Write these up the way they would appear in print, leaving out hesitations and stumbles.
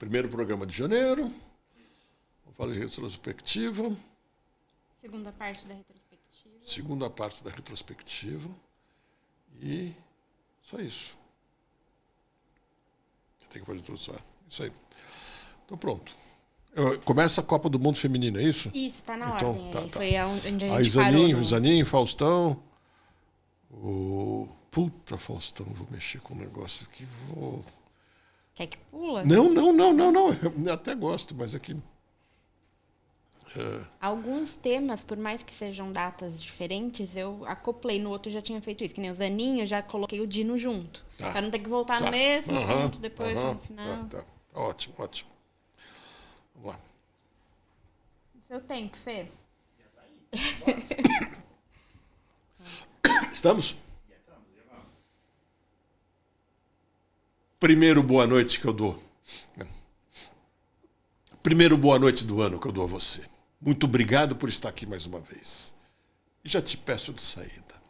Primeiro programa de janeiro. Vamos falar de retrospectiva. Segunda parte da retrospectiva. Segunda parte da retrospectiva. E só isso. Tem que fazer introdução. Isso aí. Então pronto. Começa a Copa do Mundo Feminino, é isso? Isso, tá na então, ordem. Tá. Foi onde a Aí gente parou. Zanin, Faustão. Puta, Faustão, vou mexer com um negócio aqui. Quer que pula? Não. Eu até gosto, mas aqui... Alguns temas, por mais que sejam datas diferentes, eu acoplei. No outro eu já tinha feito isso. Que nem o Zanin, eu já coloquei o Dino junto. Tá. Pra não ter que voltar no mesmo assunto depois, no final. Tá. Ótimo. Vamos lá. Seu tempo, Fê. Estamos? Primeiro boa noite que eu dou. Primeiro boa noite do ano que eu dou a você. Muito obrigado por estar aqui mais uma vez. E já te peço de saída.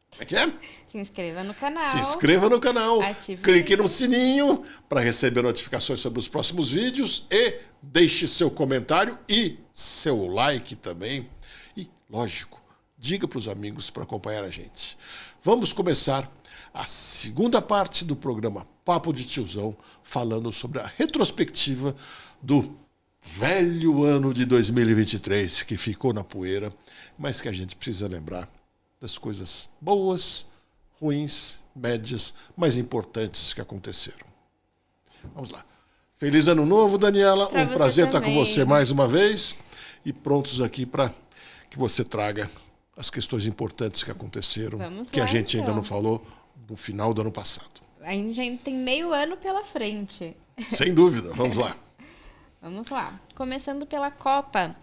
Como é que é? Se inscreva no canal. Se inscreva no canal. Ative Clique no sininho para receber notificações sobre os próximos vídeos. E deixe seu comentário e seu like também. E, lógico, diga para os amigos para acompanhar a gente. Vamos começar a segunda parte do programa Papo de Tiozão, falando sobre a retrospectiva do velho ano de 2023, que ficou na poeira, mas que a gente precisa lembrar das coisas boas, ruins, médias, mais importantes que aconteceram. Vamos lá. Feliz Ano Novo, Daniela. Um prazer estar com você mais uma vez e prontos aqui para que você traga as questões importantes que aconteceram, que a gente ainda não falou no final do ano passado. A gente tem meio ano pela frente. Sem dúvida. Vamos lá. Vamos lá. Começando pela Copa.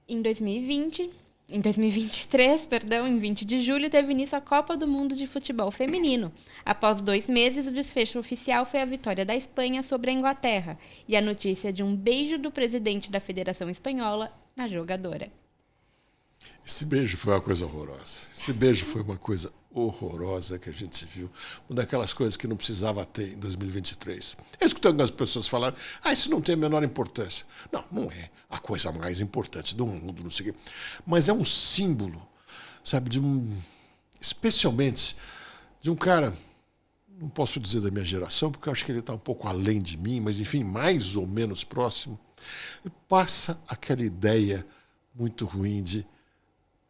Em 2023, em 20 de julho, teve início a Copa do Mundo de Futebol Feminino. Após 2 meses, o desfecho oficial foi a vitória da Espanha sobre a Inglaterra e a notícia de um beijo do presidente da Federação Espanhola na jogadora. Esse beijo foi uma coisa horrorosa. Esse beijo foi uma coisa horrorosa que a gente viu. Uma daquelas coisas que não precisava ter em 2023. Eu escutei algumas pessoas falar, isso não tem a menor importância. Não é a coisa mais importante do mundo, não sei o quê. Mas é um símbolo, sabe, especialmente de um cara, não posso dizer da minha geração, porque eu acho que ele está um pouco além de mim, mas enfim, mais ou menos próximo. E passa aquela ideia muito ruim de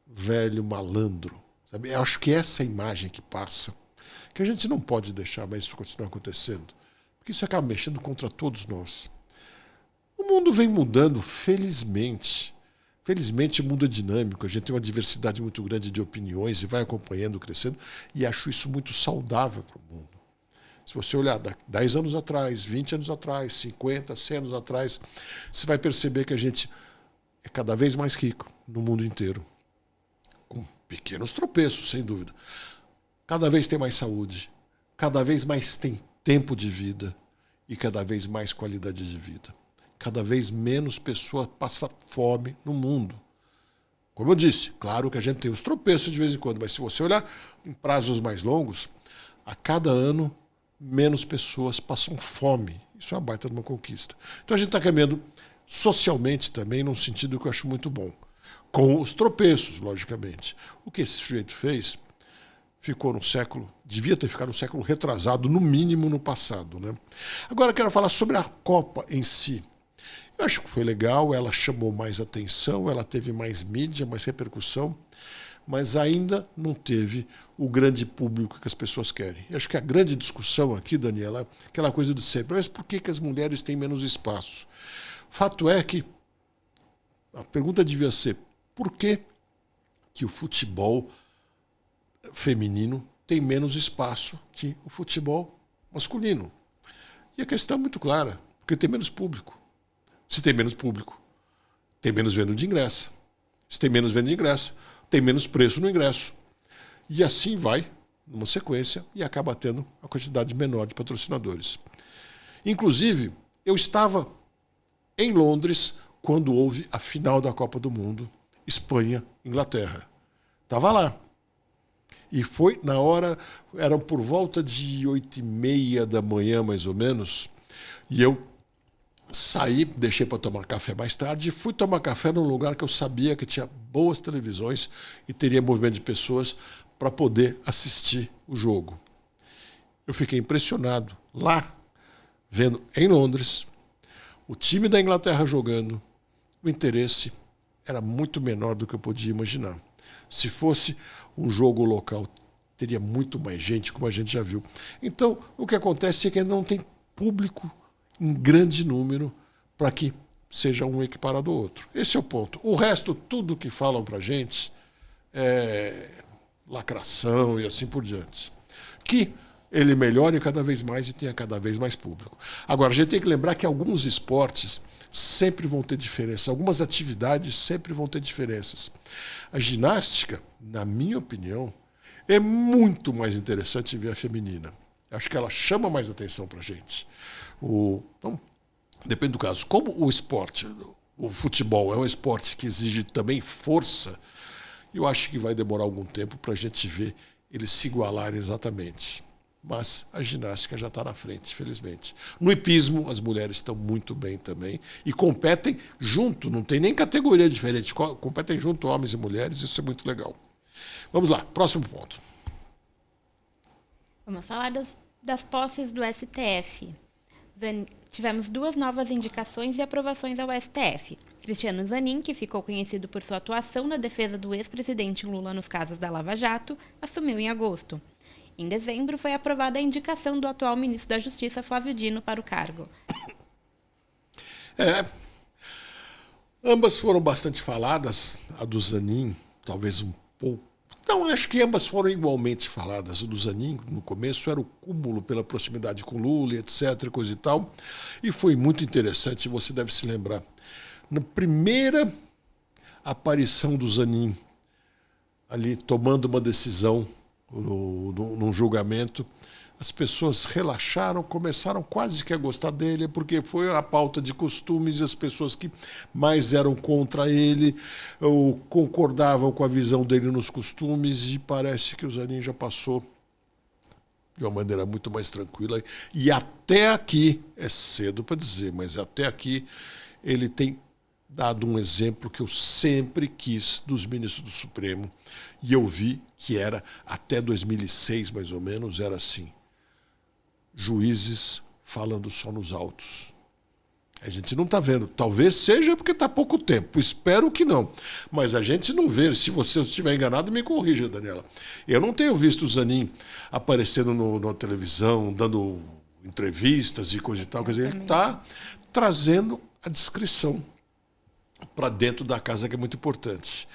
velho malandro. Sabe? Eu acho que essa imagem que passa, que a gente não pode deixar mais isso continuar acontecendo, porque isso acaba mexendo contra todos nós. O mundo vem mudando, felizmente. Felizmente o mundo é dinâmico, a gente tem uma diversidade muito grande de opiniões e vai acompanhando, crescendo, e acho isso muito saudável para o mundo. Se você olhar 10 anos atrás, 20 anos atrás, 50, 100 anos atrás, você vai perceber que a gente é cada vez mais rico no mundo inteiro. Com pequenos tropeços, sem dúvida. Cada vez tem mais saúde, cada vez mais tem tempo de vida e cada vez mais qualidade de vida. Cada vez menos pessoa passa fome no mundo. Como eu disse, claro que a gente tem os tropeços de vez em quando, mas se você olhar em prazos mais longos, a cada ano menos pessoas passam fome. Isso é uma baita de uma conquista. Então a gente está caminhando socialmente também num sentido que eu acho muito bom. Com os tropeços, logicamente. O que esse sujeito fez ficou no século, devia ter ficado no século retrasado, no mínimo no passado, né? Agora eu quero falar sobre a Copa em si. Eu acho que foi legal, ela chamou mais atenção, ela teve mais mídia, mais repercussão, mas ainda não teve o grande público que as pessoas querem. Eu acho que a grande discussão aqui, Daniela, é aquela coisa de sempre, mas por que as mulheres têm menos espaço? Fato é que a pergunta devia ser, por que o futebol feminino tem menos espaço que o futebol masculino? E a questão é muito clara, porque tem menos público. Se tem menos público, tem menos venda de ingresso. Se tem menos venda de ingresso, tem menos preço no ingresso. E assim vai, numa sequência, e acaba tendo uma quantidade menor de patrocinadores. Inclusive, eu estava em Londres quando houve a final da Copa do Mundo, Espanha-Inglaterra. Estava lá. E foi na hora, eram por volta de 8h30 da manhã, mais ou menos, E eu saí, deixei para tomar café mais tarde e fui tomar café num lugar que eu sabia que tinha boas televisões e teria movimento de pessoas para poder assistir o jogo. Eu fiquei impressionado lá, vendo em Londres, o time da Inglaterra jogando, o interesse era muito menor do que eu podia imaginar. Se fosse um jogo local, teria muito mais gente, como a gente já viu. Então, o que acontece é que não tem público em grande número para que seja um equiparado ao outro. Esse é o ponto. O resto, tudo que falam para a gente é lacração e assim por diante. Que ele melhore cada vez mais e tenha cada vez mais público. Agora, a gente tem que lembrar que alguns esportes sempre vão ter diferença, algumas atividades sempre vão ter diferenças. A ginástica, na minha opinião, é muito mais interessante ver a feminina. Acho que ela chama mais atenção para a gente. Então, depende do caso. Como o esporte, o futebol é um esporte que exige também força, eu acho que vai demorar algum tempo para a gente ver eles se igualarem exatamente. Mas a ginástica já está na frente, felizmente. No hipismo, as mulheres estão muito bem também e competem junto, não tem nem categoria diferente, competem junto homens e mulheres, isso é muito legal. Vamos lá, próximo ponto. Vamos falar das posses do STF. Tivemos 2 novas indicações e aprovações ao STF. Cristiano Zanin, que ficou conhecido por sua atuação na defesa do ex-presidente Lula nos casos da Lava Jato, assumiu em agosto. Em dezembro, foi aprovada a indicação do atual ministro da Justiça, Flávio Dino, para o cargo. Ambas foram bastante faladas. A do Zanin, talvez um pouco. Não, acho que ambas foram igualmente faladas. A do Zanin, no começo, era o cúmulo pela proximidade com Lula, etc., coisa e tal. E foi muito interessante, você deve se lembrar. Na primeira aparição do Zanin, ali tomando uma decisão num julgamento, as pessoas relaxaram, começaram quase que a gostar dele, porque foi a pauta de costumes, as pessoas que mais eram contra ele ou concordavam com a visão dele nos costumes, e parece que o Zanin já passou de uma maneira muito mais tranquila. E até aqui, é cedo para dizer, mas até aqui ele tem dado um exemplo que eu sempre quis dos ministros do Supremo, e eu vi que era, até 2006 mais ou menos, era assim: juízes falando só nos autos. A gente não está vendo, talvez seja porque está pouco tempo, espero que não, mas a gente não vê. Se você estiver enganado, me corrija, Daniela. Eu não tenho visto o Zanin aparecendo na televisão, dando entrevistas e coisa e tal, quer dizer, ele está trazendo a discrição para dentro da casa, que é muito importante.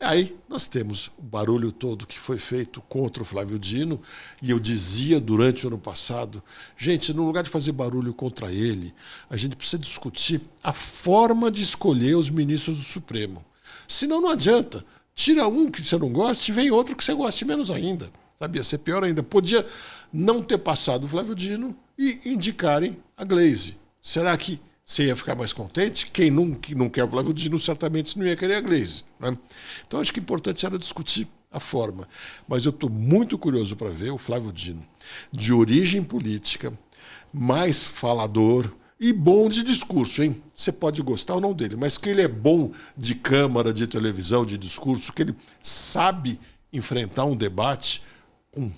Aí nós temos o barulho todo que foi feito contra o Flávio Dino, e eu dizia durante o ano passado, gente, no lugar de fazer barulho contra ele, a gente precisa discutir a forma de escolher os ministros do Supremo. Senão não adianta. Tira um que você não goste, vem outro que você goste menos ainda. Sabia ser pior ainda. Podia não ter passado o Flávio Dino e indicarem a Gleisi. Será que você ia ficar mais contente? Quem não quer o Flávio Dino certamente não ia querer a Gleisi, né? Então acho que o importante era discutir a forma. Mas eu estou muito curioso para ver o Flávio Dino, de origem política, mais falador e bom de discurso, hein? Você pode gostar ou não dele, mas que ele é bom de câmara, de televisão, de discurso, que ele sabe enfrentar um debate com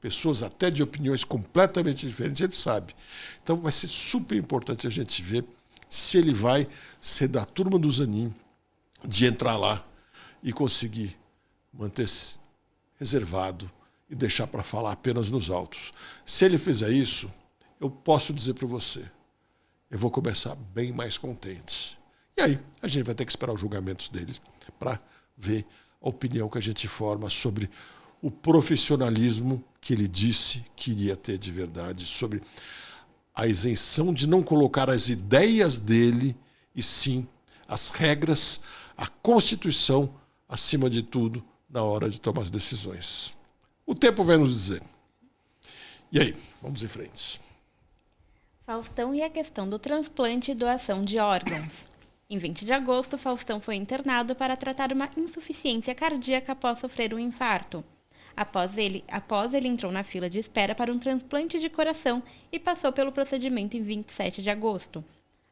pessoas até de opiniões completamente diferentes, ele sabe. Então vai ser super importante a gente ver se ele vai ser da turma do Zanin, de entrar lá e conseguir manter-se reservado e deixar para falar apenas nos autos. Se ele fizer isso, eu posso dizer para você, eu vou começar bem mais contente. E aí a gente vai ter que esperar os julgamentos deles para ver a opinião que a gente forma sobre o profissionalismo que ele disse que iria ter de verdade, sobre a isenção de não colocar as ideias dele, e sim as regras, a Constituição, acima de tudo, na hora de tomar as decisões. O tempo vai nos dizer. E aí, vamos em frente. Faustão e a questão do transplante e doação de órgãos. Em 20 de agosto, Faustão foi internado para tratar uma insuficiência cardíaca após sofrer um infarto. Após ele entrou na fila de espera para um transplante de coração e passou pelo procedimento em 27 de agosto.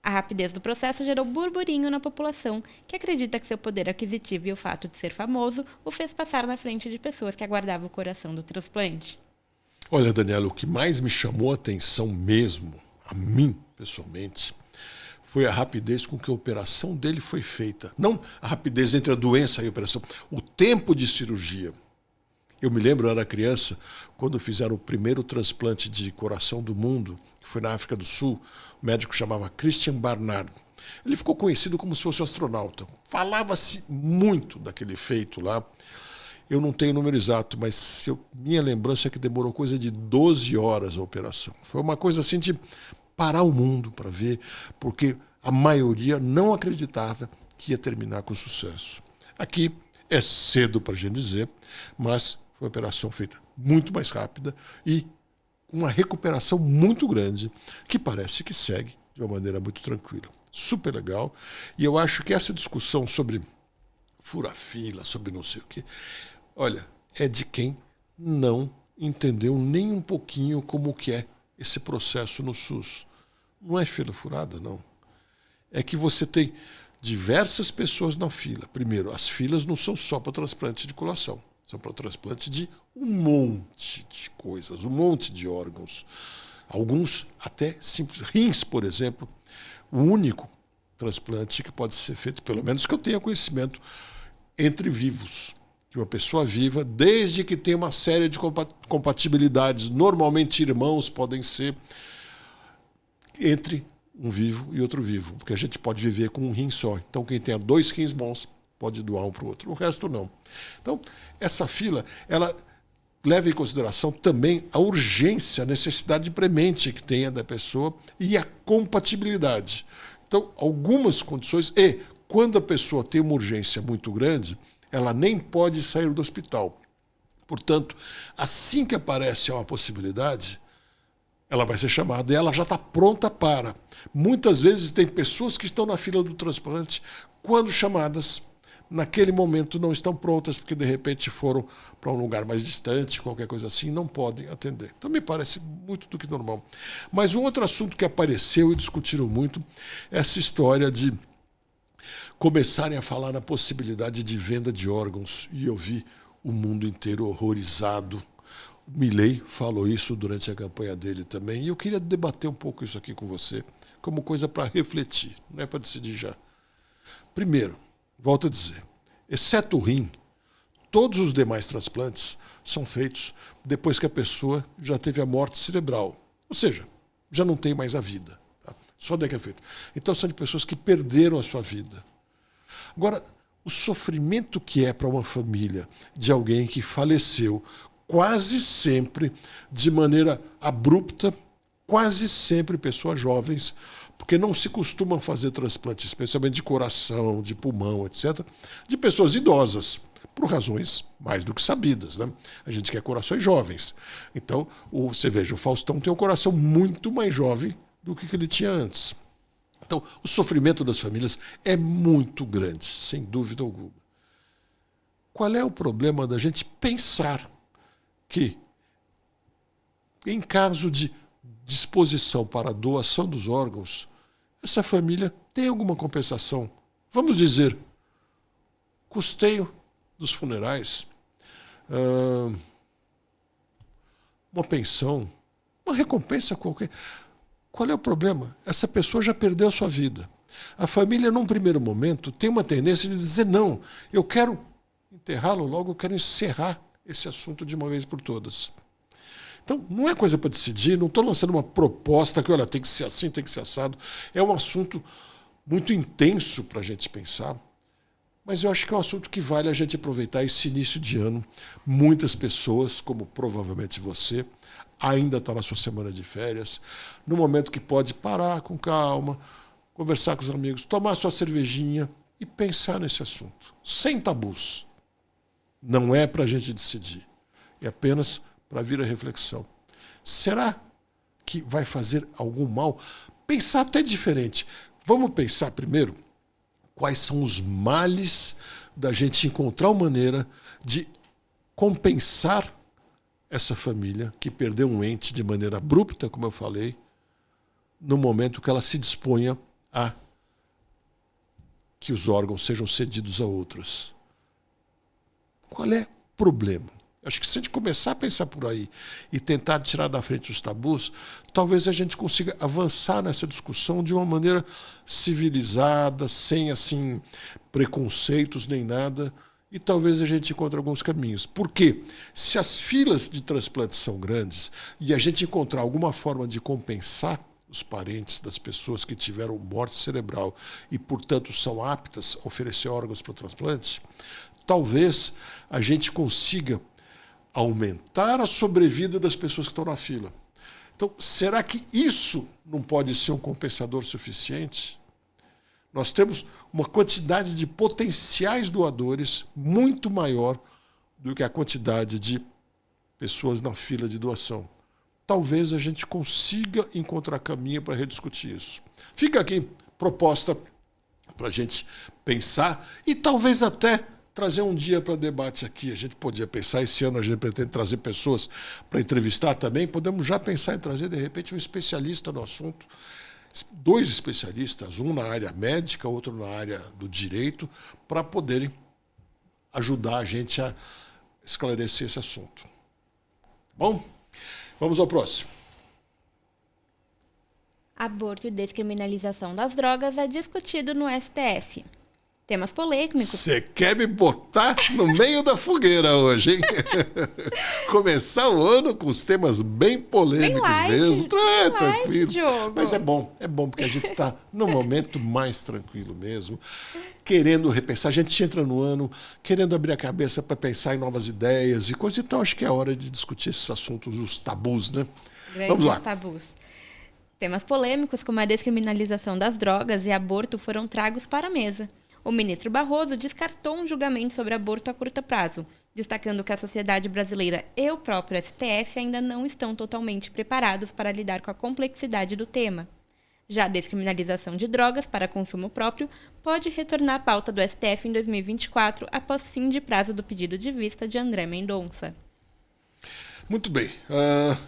A rapidez do processo gerou burburinho na população, que acredita que seu poder aquisitivo e o fato de ser famoso o fez passar na frente de pessoas que aguardavam o coração do transplante. Olha, Daniela, o que mais me chamou a atenção mesmo, a mim pessoalmente, foi a rapidez com que a operação dele foi feita. Não a rapidez entre a doença e a operação, o tempo de cirurgia. Eu me lembro, eu era criança, quando fizeram o primeiro transplante de coração do mundo, que foi na África do Sul, o médico chamava Christian Barnard. Ele ficou conhecido como se fosse um astronauta. Falava-se muito daquele feito lá. Eu não tenho o número exato, mas minha lembrança é que demorou coisa de 12 horas a operação. Foi uma coisa assim de parar o mundo para ver, porque a maioria não acreditava que ia terminar com sucesso. Aqui é cedo para a gente dizer, mas foi uma operação feita muito mais rápida e uma recuperação muito grande, que parece que segue de uma maneira muito tranquila. Super legal. E eu acho que essa discussão sobre fura-fila, sobre não sei o quê, olha, é de quem não entendeu nem um pouquinho como que é esse processo no SUS. Não é fila furada, não. É que você tem diversas pessoas na fila. Primeiro, as filas não são só para transplante de coração. São para transplante de um monte de coisas, um monte de órgãos. Alguns até simples. Rins, por exemplo, o único transplante que pode ser feito, pelo menos que eu tenha conhecimento, entre vivos. De uma pessoa viva, desde que tenha uma série de compatibilidades. Normalmente irmãos podem ser entre um vivo e outro vivo, porque a gente pode viver com um rim só. Então quem tenha 2 rins bons pode doar um para o outro, o resto não. Então, essa fila, ela leva em consideração também a urgência, a necessidade premente que tenha da pessoa e a compatibilidade. Então, algumas condições, e quando a pessoa tem uma urgência muito grande, ela nem pode sair do hospital. Portanto, assim que aparece uma possibilidade, ela vai ser chamada e ela já está pronta para. Muitas vezes tem pessoas que estão na fila do transplante, quando chamadas, naquele momento não estão prontas, porque de repente foram para um lugar mais distante, qualquer coisa assim, não podem atender. Então me parece muito do que normal. Mas um outro assunto que apareceu e discutiram muito é essa história de começarem a falar na possibilidade de venda de órgãos. E eu vi o mundo inteiro horrorizado. Milei falou isso durante a campanha dele também. E eu queria debater um pouco isso aqui com você, como coisa para refletir, não é para decidir já. Primeiro, volto a dizer, exceto o rim, todos os demais transplantes são feitos depois que a pessoa já teve a morte cerebral. Ou seja, já não tem mais a vida. Tá? Só daí que é feito. Então são de pessoas que perderam a sua vida. Agora, o sofrimento que é para uma família de alguém que faleceu quase sempre de maneira abrupta, quase sempre pessoas jovens, porque não se costumam fazer transplante, especialmente de coração, de pulmão, etc., de pessoas idosas, por razões mais do que sabidas. Né? A gente quer corações jovens. Então, você veja, o Faustão tem um coração muito mais jovem do que ele tinha antes. Então, o sofrimento das famílias é muito grande, sem dúvida alguma. Qual é o problema da gente pensar que, em caso de disposição para a doação dos órgãos, essa família tem alguma compensação? Vamos dizer, custeio dos funerais, uma pensão, uma recompensa qualquer. Qual é o problema? Essa pessoa já perdeu a sua vida. A família, num primeiro momento, tem uma tendência de dizer, não, eu quero enterrá-lo logo, eu quero encerrar esse assunto de uma vez por todas. Então, não é coisa para decidir, não estou lançando uma proposta que, olha, tem que ser assim, tem que ser assado. É um assunto muito intenso para a gente pensar, mas eu acho que é um assunto que vale a gente aproveitar esse início de ano. Muitas pessoas, como provavelmente você, ainda está na sua semana de férias, no momento que pode parar com calma, conversar com os amigos, tomar sua cervejinha e pensar nesse assunto, sem tabus. Não é para a gente decidir, é apenas para vir a reflexão. Será que vai fazer algum mal? Pensar até diferente. Vamos pensar primeiro quais são os males da gente encontrar uma maneira de compensar essa família que perdeu um ente de maneira abrupta, como eu falei, no momento que ela se disponha a que os órgãos sejam cedidos a outros. Qual é o problema? Acho que se a gente começar a pensar por aí e tentar tirar da frente os tabus, talvez a gente consiga avançar nessa discussão de uma maneira civilizada, sem assim preconceitos nem nada, e talvez a gente encontre alguns caminhos. Porque se as filas de transplantes são grandes e a gente encontrar alguma forma de compensar os parentes das pessoas que tiveram morte cerebral e, portanto, são aptas a oferecer órgãos para o transplante, talvez a gente consiga aumentar a sobrevida das pessoas que estão na fila. Então, será que isso não pode ser um compensador suficiente? Nós temos uma quantidade de potenciais doadores muito maior do que a quantidade de pessoas na fila de doação. Talvez a gente consiga encontrar caminho para rediscutir isso. Fica aqui proposta para a gente pensar e talvez até trazer um dia para debate aqui. A gente podia pensar, esse ano a gente pretende trazer pessoas para entrevistar também, podemos já pensar em trazer, de repente, um especialista no assunto, 2 especialistas, um na área médica, outro na área do direito, para poderem ajudar a gente a esclarecer esse assunto. Bom? Vamos ao próximo. Aborto e descriminalização das drogas é discutido no STF. Temas polêmicos. Você quer me botar no meio da fogueira hoje, hein? Começar o ano com os temas bem polêmicos mesmo. Tranquilo. Diogo. Mas é bom porque a gente está num momento mais tranquilo mesmo, querendo repensar. A gente entra no ano querendo abrir a cabeça para pensar em novas ideias e coisas. Então, acho que é hora de discutir esses assuntos, os tabus, né? Vamos lá. Tabus. Temas polêmicos como a descriminalização das drogas e aborto foram tragos para a mesa. O ministro Barroso descartou um julgamento sobre aborto a curto prazo, destacando que a sociedade brasileira e o próprio STF ainda não estão totalmente preparados para lidar com a complexidade do tema. Já a descriminalização de drogas para consumo próprio pode retornar à pauta do STF em 2024, após fim de prazo do pedido de vista de André Mendonça. Muito bem.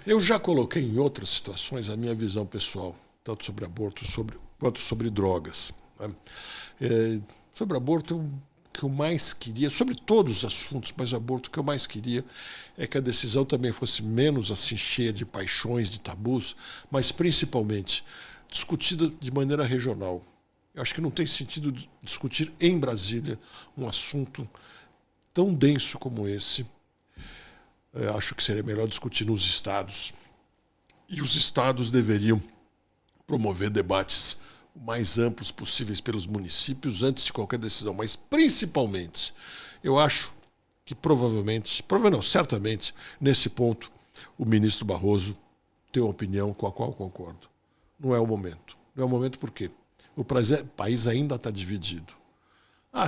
Eu já coloquei em outras situações a minha visão pessoal, tanto sobre aborto quanto sobre drogas. Né? Sobre aborto, o que eu mais queria, sobre todos os assuntos, mas aborto, o que eu mais queria é que a decisão também fosse menos assim cheia de paixões, de tabus, mas principalmente discutida de maneira regional. Eu acho que não tem sentido discutir em Brasília um assunto tão denso como esse. Eu acho que seria melhor discutir nos estados. E os estados deveriam promover debates o mais amplos possíveis pelos municípios antes de qualquer decisão. Mas, principalmente, eu acho que certamente, nesse ponto, o ministro Barroso tem uma opinião com a qual eu concordo. Não é o momento. Não é o momento por quê? O país ainda está dividido.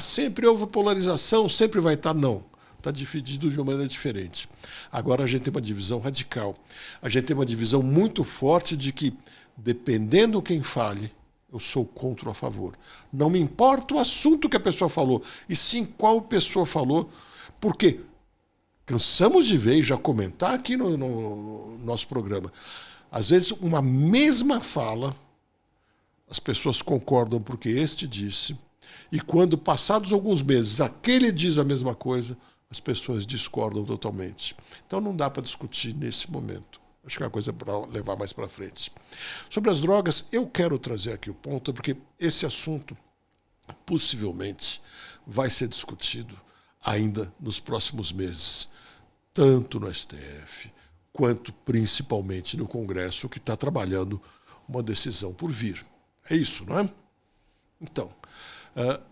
Sempre houve polarização, sempre vai estar. Não. Está dividido de uma maneira diferente. Agora a gente tem uma divisão radical. A gente tem uma divisão muito forte de que, dependendo quem fale, eu sou contra ou a favor. Não me importa o assunto que a pessoa falou, e sim qual pessoa falou, porque cansamos de ver e já comentar aqui no nosso programa. Às vezes, uma mesma fala, as pessoas concordam porque este disse, e quando, passados alguns meses, aquele diz a mesma coisa, as pessoas discordam totalmente. Então não dá para discutir nesse momento. Acho que é uma coisa para levar mais para frente. Sobre as drogas, eu quero trazer aqui o ponto, porque esse assunto possivelmente vai ser discutido ainda nos próximos meses, tanto no STF, quanto principalmente no Congresso, que está trabalhando uma decisão por vir. É isso, não é? Então,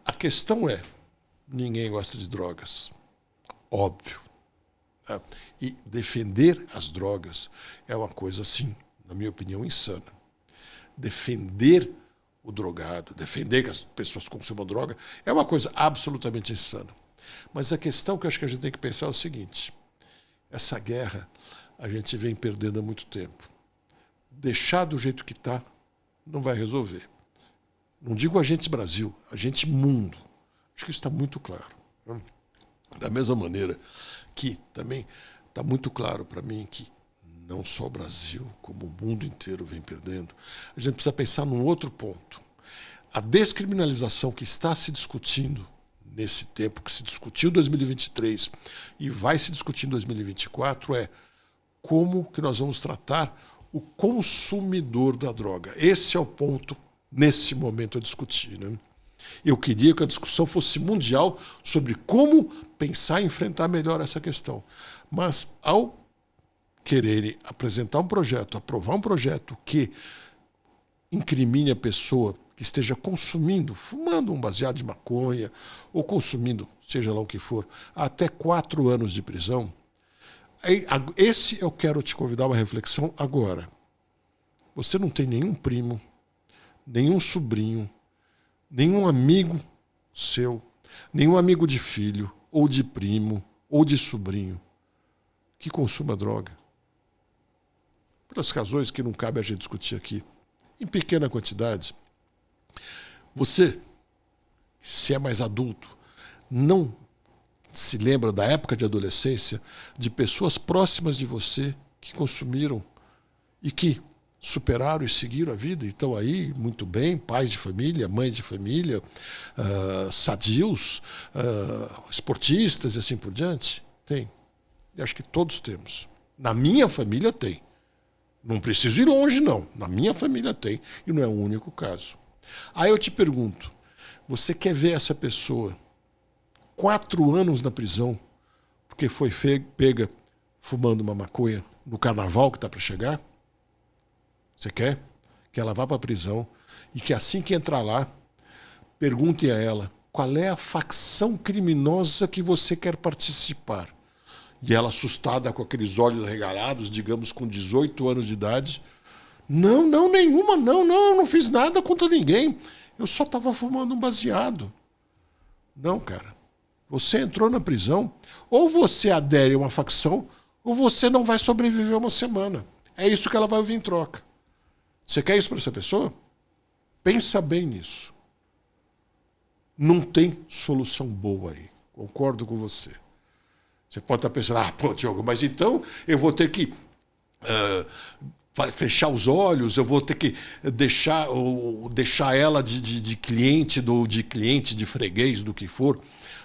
a questão é, ninguém gosta de drogas. Óbvio. E defender as drogas é uma coisa, assim, na minha opinião, insana. Defender o drogado, defender que as pessoas consumam droga, é uma coisa absolutamente insana. Mas a questão que eu acho que a gente tem que pensar é o seguinte: essa guerra a gente vem perdendo há muito tempo. Deixar do jeito que está não vai resolver. Não digo a gente Brasil, a gente mundo. Acho que isso está muito claro. Da mesma maneira que também está muito claro para mim que não só o Brasil, como o mundo inteiro vem perdendo, a gente precisa pensar num outro ponto. A descriminalização que está se discutindo nesse tempo, que se discutiu em 2023 e vai se discutir em 2024, é como que nós vamos tratar o consumidor da droga. Esse é o ponto, nesse momento, a discutir, né? Eu queria que a discussão fosse mundial sobre como pensar e enfrentar melhor essa questão. Mas, ao quererem apresentar um projeto, aprovar um projeto que incrimine a pessoa que esteja consumindo, fumando um baseado de maconha, ou consumindo, seja lá o que for, até 4 anos de prisão, esse eu quero te convidar a uma reflexão agora. Você não tem nenhum primo, nenhum sobrinho, nenhum amigo seu, nenhum amigo de filho, ou de primo, ou de sobrinho, que consuma droga. Pelas razões que não cabe a gente discutir aqui. Em pequena quantidade. Você, se é mais adulto, não se lembra da época de adolescência de pessoas próximas de você que consumiram e que superaram e seguiram a vida e estão aí muito bem, pais de família, mães de família, sadios, esportistas e assim por diante? Tem. Eu acho que todos temos. Na minha família tem. Não preciso ir longe, não. Na minha família tem. E não é o único caso. Aí eu te pergunto, você quer ver essa pessoa 4 anos na prisão porque foi pega fumando uma maconha no carnaval que está para chegar? Você quer que ela vá para a prisão e que assim que entrar lá, pergunte a ela qual é a facção criminosa que você quer participar? E ela, assustada, com aqueles olhos regalados, digamos com 18 anos de idade, não, nenhuma, eu não fiz nada contra ninguém. Eu só estava fumando um baseado. Não, cara. Você entrou na prisão, ou você adere a uma facção, ou você não vai sobreviver uma semana. É isso que ela vai ouvir em troca. Você quer isso para essa pessoa? Pensa bem nisso. Não tem solução boa aí. Concordo com você. Você pode estar pensando, pô, Diogo, mas então eu vou ter que fechar os olhos, eu vou ter que deixar ela de cliente, de freguês, do que for,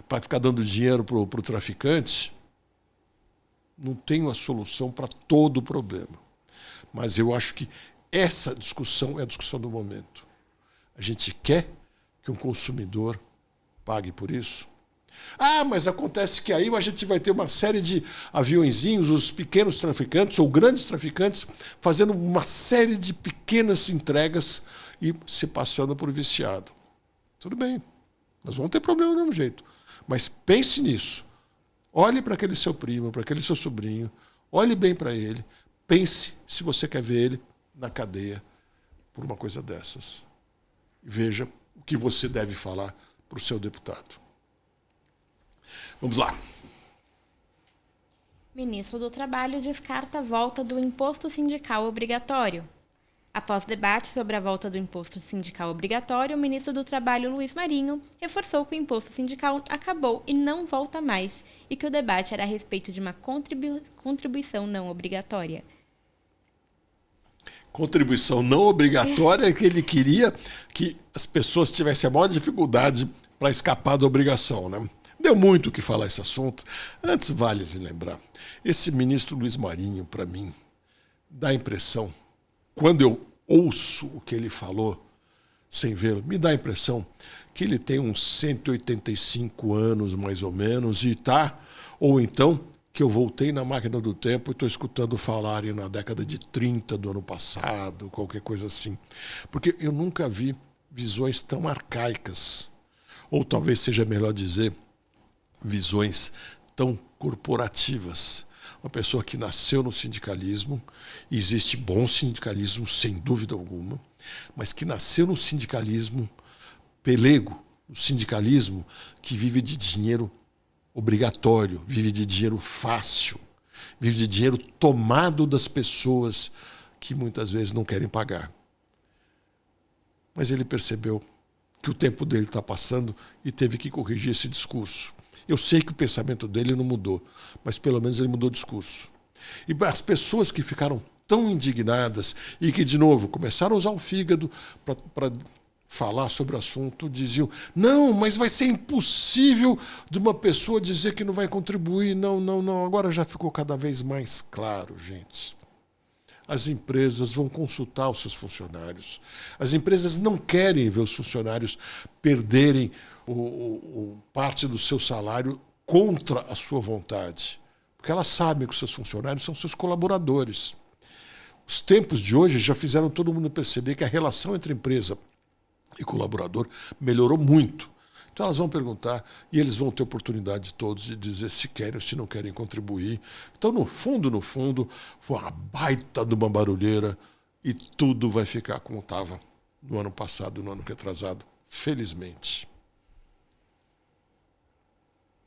para ficar dando dinheiro para o traficante. Não tenho a solução para todo o problema. Mas eu acho que essa discussão é a discussão do momento. A gente quer que um consumidor pague por isso? Mas acontece que aí a gente vai ter uma série de aviõezinhos, os pequenos traficantes ou grandes traficantes, fazendo uma série de pequenas entregas e se passando por viciado. Tudo bem, nós vamos ter problema do mesmo jeito. Mas pense nisso. Olhe para aquele seu primo, para aquele seu sobrinho, olhe bem para ele, pense se você quer ver ele na cadeia por uma coisa dessas. E veja o que você deve falar para o seu deputado. Vamos lá. Ministro do Trabalho descarta a volta do imposto sindical obrigatório. Após debate sobre a volta do imposto sindical obrigatório, o ministro do Trabalho, Luiz Marinho, reforçou que o imposto sindical acabou e não volta mais, e que o debate era a respeito de uma contribuição não obrigatória. Contribuição não obrigatória é que ele queria que as pessoas tivessem a maior dificuldade para escapar da obrigação, né? Deu muito o que falar esse assunto. Antes, vale de lembrar, esse ministro Luiz Marinho, para mim, dá a impressão, quando eu ouço o que ele falou, sem vê-lo, me dá a impressão que ele tem uns 185 anos, mais ou menos, ou então que eu voltei na máquina do tempo e estou escutando falarem na década de 30 do ano passado, qualquer coisa assim. Porque eu nunca vi visões tão arcaicas, ou talvez seja melhor dizer, visões tão corporativas. Uma pessoa que nasceu no sindicalismo, e existe bom sindicalismo, sem dúvida alguma, mas que nasceu no sindicalismo pelego, o sindicalismo que vive de dinheiro obrigatório, vive de dinheiro fácil, vive de dinheiro tomado das pessoas que muitas vezes não querem pagar. Mas ele percebeu que o tempo dele está passando e teve que corrigir esse discurso. Eu sei que o pensamento dele não mudou, mas pelo menos ele mudou o discurso. E as pessoas que ficaram tão indignadas e que, de novo, começaram a usar o fígado para falar sobre o assunto, diziam, não, mas vai ser impossível de uma pessoa dizer que não vai contribuir. Não, não, não. Agora já ficou cada vez mais claro, gente. As empresas vão consultar os seus funcionários. As empresas não querem ver os funcionários perderem parte do seu salário contra a sua vontade. Porque elas sabem que os seus funcionários são seus colaboradores. Os tempos de hoje já fizeram todo mundo perceber que a relação entre empresa e colaborador melhorou muito. Então elas vão perguntar e eles vão ter oportunidade de todos de dizer se querem ou se não querem contribuir. Então, no fundo, foi uma baita de uma barulheira e tudo vai ficar como estava no ano passado, no ano retrasado, felizmente.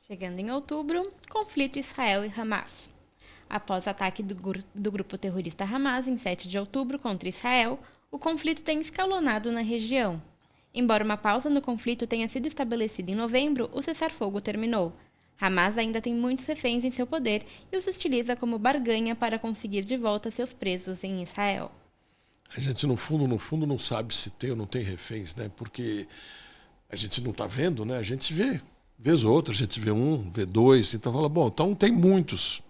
Chegando em outubro, conflito Israel e Hamas. Após o ataque do grupo terrorista Hamas em 7 de outubro contra Israel, o conflito tem escalonado na região. Embora uma pausa no conflito tenha sido estabelecida em novembro, o cessar-fogo terminou. Hamas ainda tem muitos reféns em seu poder e os utiliza como barganha para conseguir de volta seus presos em Israel. A gente, no fundo, não sabe se tem ou não tem reféns, né? Porque a gente não está vendo, né? A gente vê. Vez ou outra, a gente vê um, vê dois, então fala, bom, então tem muitos.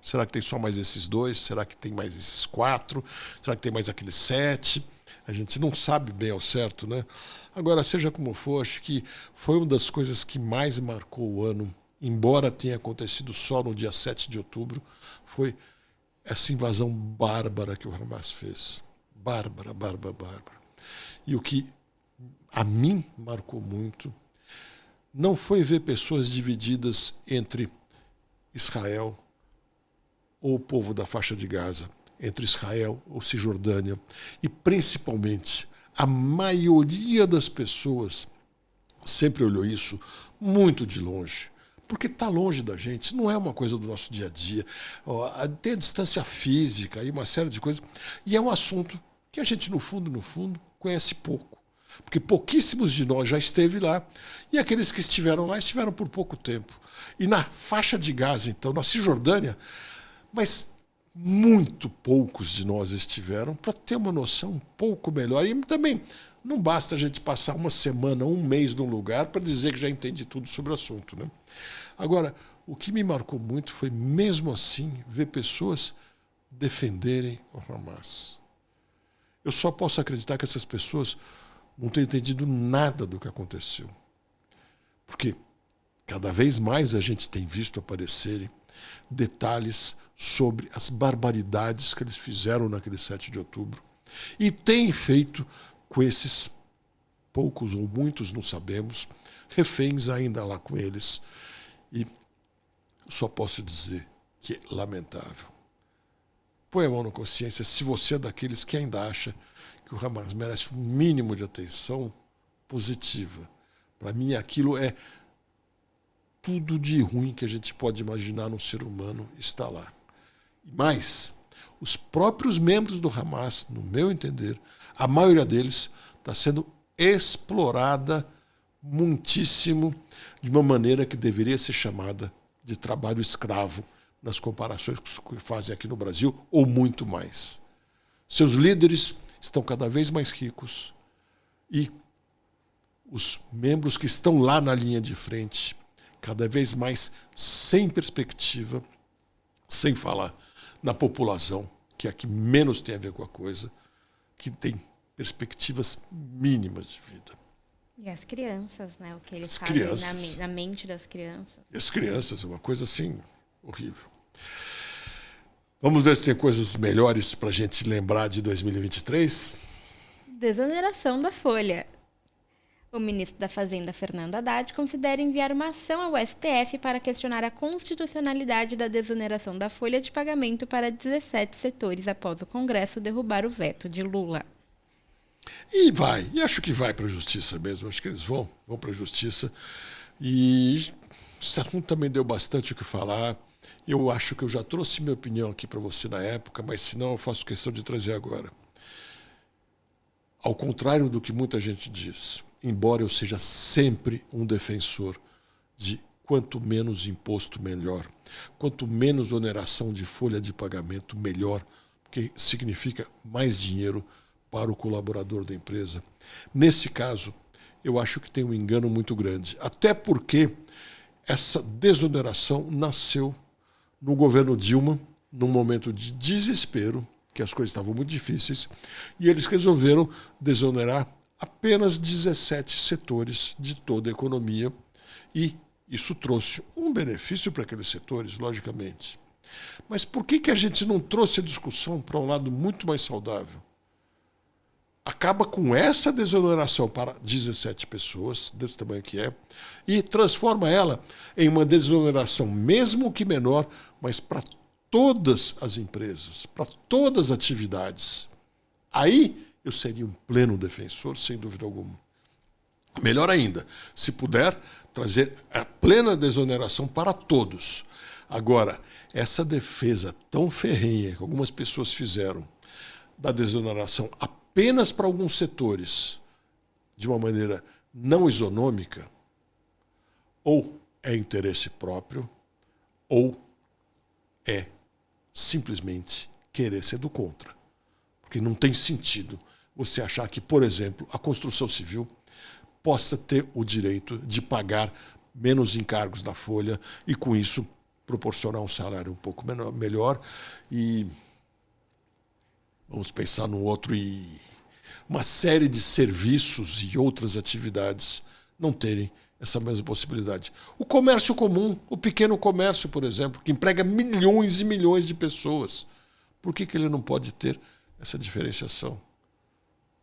Será que tem só mais esses dois? Será que tem mais esses 4? Será que tem mais aqueles 7? A gente não sabe bem ao certo, né? Agora, seja como for, acho que foi uma das coisas que mais marcou o ano, embora tenha acontecido só no dia 7 de outubro, foi essa invasão bárbara que o Hamas fez. Bárbara. E o que a mim marcou muito não foi ver pessoas divididas entre Israel ou o povo da faixa de Gaza, entre Israel ou Cisjordânia, e principalmente a maioria das pessoas sempre olhou isso muito de longe, porque está longe da gente, não é uma coisa do nosso dia a dia, tem a distância física e uma série de coisas, e é um assunto que a gente, no fundo, conhece pouco, porque pouquíssimos de nós já esteve lá, e aqueles que estiveram lá estiveram por pouco tempo. E na faixa de Gaza, então, na Cisjordânia, mas muito poucos de nós estiveram para ter uma noção um pouco melhor. E também não basta a gente passar uma semana, um mês num lugar para dizer que já entende tudo sobre o assunto, né? Agora, o que me marcou muito foi, mesmo assim, ver pessoas defenderem o Hamas. Eu só posso acreditar que essas pessoas não têm entendido nada do que aconteceu. Porque cada vez mais a gente tem visto aparecerem detalhes sobre as barbaridades que eles fizeram naquele 7 de outubro e têm feito com esses poucos ou muitos, não sabemos, reféns ainda lá com eles. E só posso dizer que é lamentável. Põe a mão na consciência se você é daqueles que ainda acha que o Hamas merece um mínimo de atenção positiva. Para mim, aquilo é tudo de ruim que a gente pode imaginar num ser humano está lá. Mas os próprios membros do Hamas, no meu entender, a maioria deles está sendo explorada muitíssimo de uma maneira que deveria ser chamada de trabalho escravo nas comparações que fazem aqui no Brasil, ou muito mais. Seus líderes estão cada vez mais ricos e os membros que estão lá na linha de frente, cada vez mais sem perspectiva, sem falar na população, que é a que menos tem a ver com a coisa, que tem perspectivas mínimas de vida. E as crianças, né? O que eles fazem na mente das crianças. E as crianças, é uma coisa assim, horrível. Vamos ver se tem coisas melhores para a gente lembrar de 2023? Desoneração da folha. O ministro da Fazenda, Fernando Haddad, considera enviar uma ação ao STF para questionar a constitucionalidade da desoneração da folha de pagamento para 17 setores após o Congresso derrubar o veto de Lula. E acho que vai para a Justiça mesmo, acho que eles vão para a Justiça. E esse assunto também deu bastante o que falar. Eu acho que eu já trouxe minha opinião aqui para você na época, mas se não, eu faço questão de trazer agora. Ao contrário do que muita gente diz, embora eu seja sempre um defensor de quanto menos imposto, melhor. Quanto menos oneração de folha de pagamento, melhor, porque significa mais dinheiro para o colaborador da empresa. Nesse caso, eu acho que tem um engano muito grande. Até porque essa desoneração nasceu no governo Dilma, num momento de desespero, que as coisas estavam muito difíceis, e eles resolveram desonerar apenas 17 setores de toda a economia, e isso trouxe um benefício para aqueles setores, logicamente. Mas por que a gente não trouxe a discussão para um lado muito mais saudável? Acaba com essa desoneração para 17 pessoas, desse tamanho que é, e transforma ela em uma desoneração, mesmo que menor, mas para todas as empresas, para todas as atividades. Aí eu seria um pleno defensor, sem dúvida alguma. Melhor ainda, se puder trazer a plena desoneração para todos. Agora, essa defesa tão ferrenha que algumas pessoas fizeram da desoneração apenas para alguns setores, de uma maneira não isonômica, ou é interesse próprio, ou é simplesmente querer ser do contra. Porque não tem sentido você achar que, por exemplo, a construção civil possa ter o direito de pagar menos encargos na folha e, com isso, proporcionar um salário um pouco melhor. E vamos pensar no outro, e uma série de serviços e outras atividades não terem essa mesma possibilidade. O comércio comum, o pequeno comércio, por exemplo, que emprega milhões e milhões de pessoas, por que ele não pode ter essa diferenciação?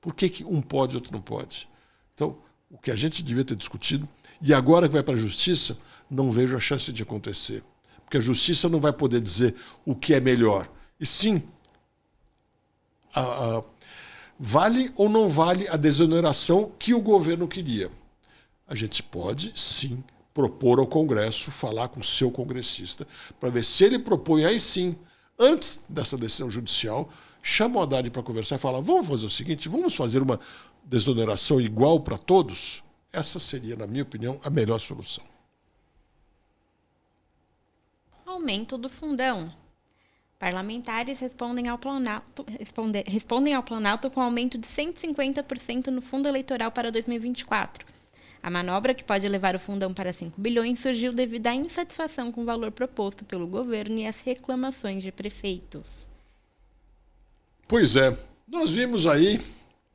Por que um pode e outro não pode? Então, o que a gente devia ter discutido, e agora que vai para a justiça, não vejo a chance de acontecer. Porque a justiça não vai poder dizer o que é melhor. E sim, vale ou não vale a desoneração que o governo queria. A gente pode, sim, propor ao Congresso, falar com o seu congressista, para ver se ele propõe, aí sim, antes dessa decisão judicial, chama o Haddad para conversar e fala: vamos fazer o seguinte, vamos fazer uma desoneração igual para todos? Essa seria, na minha opinião, a melhor solução. Aumento do fundão. Parlamentares respondem ao Planalto com aumento de 150% no fundo eleitoral para 2024. A manobra, que pode levar o fundão para 5 bilhões, surgiu devido à insatisfação com o valor proposto pelo governo e às reclamações de prefeitos. Pois é, nós vimos aí,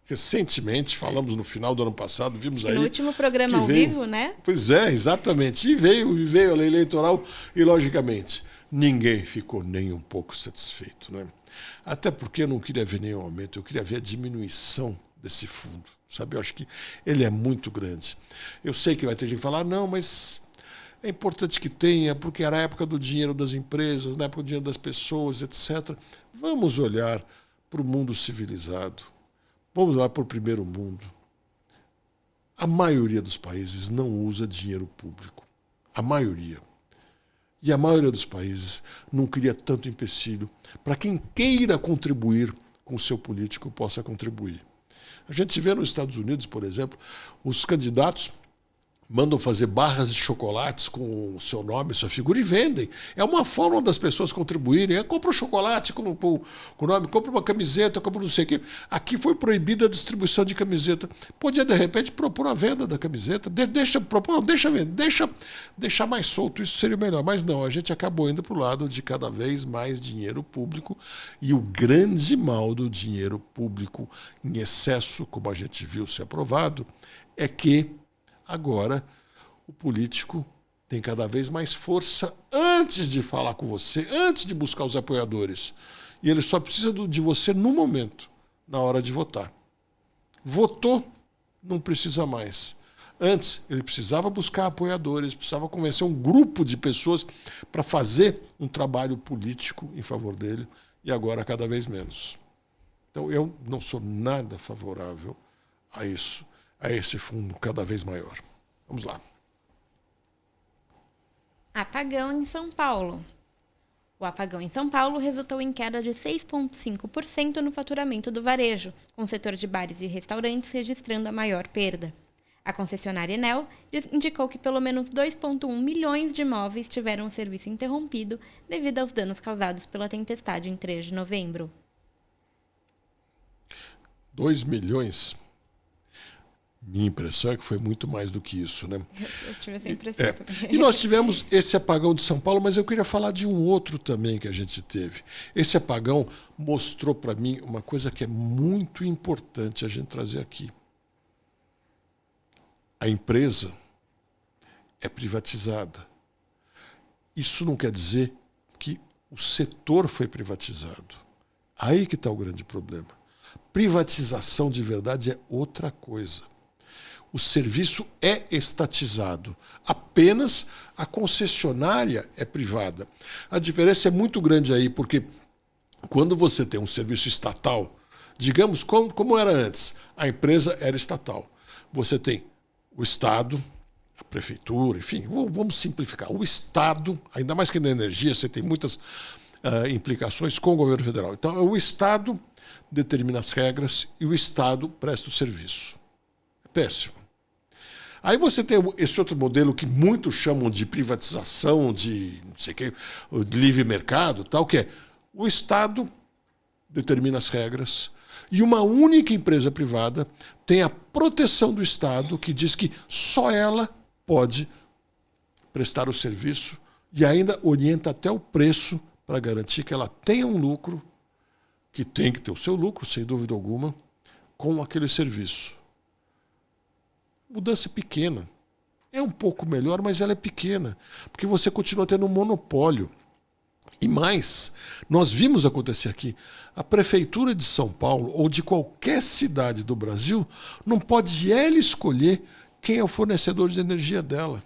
recentemente, falamos no final do ano passado, vimos aí... No último programa ao vivo, né? Pois é, exatamente. E veio a lei eleitoral e, logicamente, ninguém ficou nem um pouco satisfeito, né? Até porque eu não queria ver nenhum aumento, eu queria ver a diminuição desse fundo, sabe? Eu acho que ele é muito grande. Eu sei que vai ter gente que falar: não, mas é importante que tenha, porque era a época do dinheiro das empresas, na época do dinheiro das pessoas, etc. Vamos olhar para o mundo civilizado. Vamos olhar para o primeiro mundo. A maioria dos países não usa dinheiro público. A maioria. E a maioria dos países não cria tanto empecilho para quem queira contribuir com o seu político possa contribuir. A gente vê nos Estados Unidos, por exemplo, os candidatos mandam fazer barras de chocolates com o seu nome, sua figura, e vendem. É uma forma das pessoas contribuírem. Compra um chocolate com o nome, compra uma camiseta, compra não sei o quê. Aqui foi proibida a distribuição de camiseta. Podia, de repente, propor a venda da camiseta. Deixa vender, deixar mais solto, isso seria melhor. Mas não, a gente acabou indo para o lado de cada vez mais dinheiro público, e o grande mal do dinheiro público em excesso, como a gente viu ser aprovado, é que agora o político tem cada vez mais força antes de falar com você, antes de buscar os apoiadores. E ele só precisa de você no momento, na hora de votar. Votou, não precisa mais. Antes, ele precisava buscar apoiadores, precisava convencer um grupo de pessoas para fazer um trabalho político em favor dele, e agora cada vez menos. Então, eu não sou nada favorável a isso, a esse fundo cada vez maior. Vamos lá. Apagão em São Paulo. O apagão em São Paulo resultou em queda de 6,5% no faturamento do varejo, com o setor de bares e restaurantes registrando a maior perda. A concessionária Enel indicou que pelo menos 2,1 milhões de imóveis tiveram o serviço interrompido devido aos danos causados pela tempestade em 3 de novembro. 2 milhões? Minha impressão é que foi muito mais do que isso, né? Eu tive essa impressão também. E nós tivemos esse apagão de São Paulo, mas eu queria falar de um outro também que a gente teve. Esse apagão mostrou para mim uma coisa que é muito importante a gente trazer aqui. A empresa é privatizada. Isso não quer dizer que o setor foi privatizado. Aí que está o grande problema. Privatização de verdade é outra coisa. O serviço é estatizado. Apenas a concessionária é privada. A diferença é muito grande aí, porque quando você tem um serviço estatal, digamos como era antes, a empresa era estatal. Você tem o Estado, a prefeitura, enfim, vamos simplificar. O Estado, ainda mais que na energia, você tem muitas implicações com o governo federal. Então, o Estado determina as regras e o Estado presta o serviço. É péssimo. Aí você tem esse outro modelo que muitos chamam de privatização, de não sei o que, de livre mercado, tal, que é o Estado determina as regras e uma única empresa privada tem a proteção do Estado que diz que só ela pode prestar o serviço e ainda orienta até o preço para garantir que ela tenha um lucro, que tem que ter o seu lucro, sem dúvida alguma, com aquele serviço. Mudança pequena. É um pouco melhor, mas ela é pequena, porque você continua tendo um monopólio. E mais, nós vimos acontecer aqui, a Prefeitura de São Paulo, ou de qualquer cidade do Brasil, não pode ela escolher quem é o fornecedor de energia dela.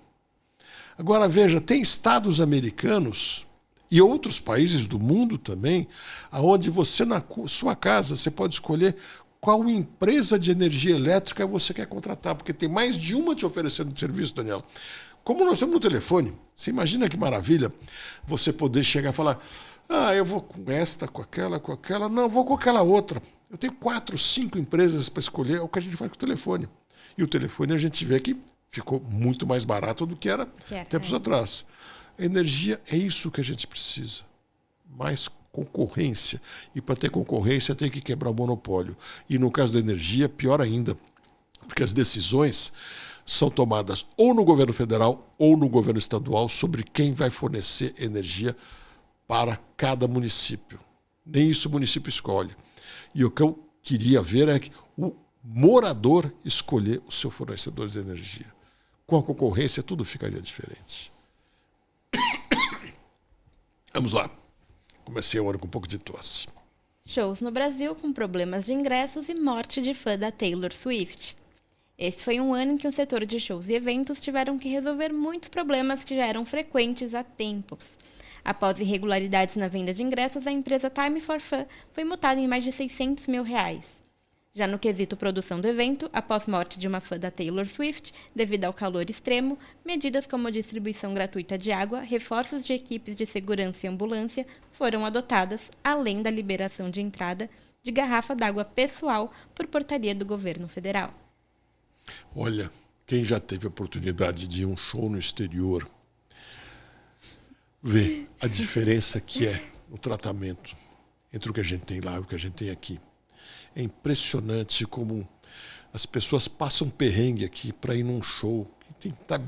Agora veja, tem estados americanos e outros países do mundo também, onde você na sua casa você pode escolher qual empresa de energia elétrica você quer contratar, porque tem mais de uma te oferecendo serviço, Daniel. Como nós estamos no telefone, você imagina que maravilha você poder chegar e falar: eu vou com esta, com aquela, não, vou com aquela outra. Eu tenho 4, 5 empresas para escolher, é o que a gente faz com o telefone. E o telefone a gente vê que ficou muito mais barato do que era tempos atrás. A energia é isso que a gente precisa. Mais concorrência. E para ter concorrência tem que quebrar o monopólio. E no caso da energia, pior ainda, porque as decisões são tomadas ou no governo federal ou no governo estadual sobre quem vai fornecer energia para cada município. Nem isso o município escolhe. E o que eu queria ver é que o morador escolher o seu fornecedor de energia. Com a concorrência, tudo ficaria diferente. Vamos lá. Comecei o ano com um pouco de tosse. Shows no Brasil com problemas de ingressos e morte de fã da Taylor Swift. Esse foi um ano em que o setor de shows e eventos tiveram que resolver muitos problemas que já eram frequentes há tempos. Após irregularidades na venda de ingressos, a empresa Time for Fun foi multada em mais de R$600 mil. Já no quesito produção do evento, após morte de uma fã da Taylor Swift, devido ao calor extremo, medidas como a distribuição gratuita de água, reforços de equipes de segurança e ambulância foram adotadas, além da liberação de entrada de garrafa d'água pessoal por portaria do governo federal. Olha, quem já teve a oportunidade de ir a um show no exterior, vê a diferença que é o tratamento entre o que a gente tem lá e o que a gente tem aqui. É impressionante como as pessoas passam perrengue aqui para ir num show. Tá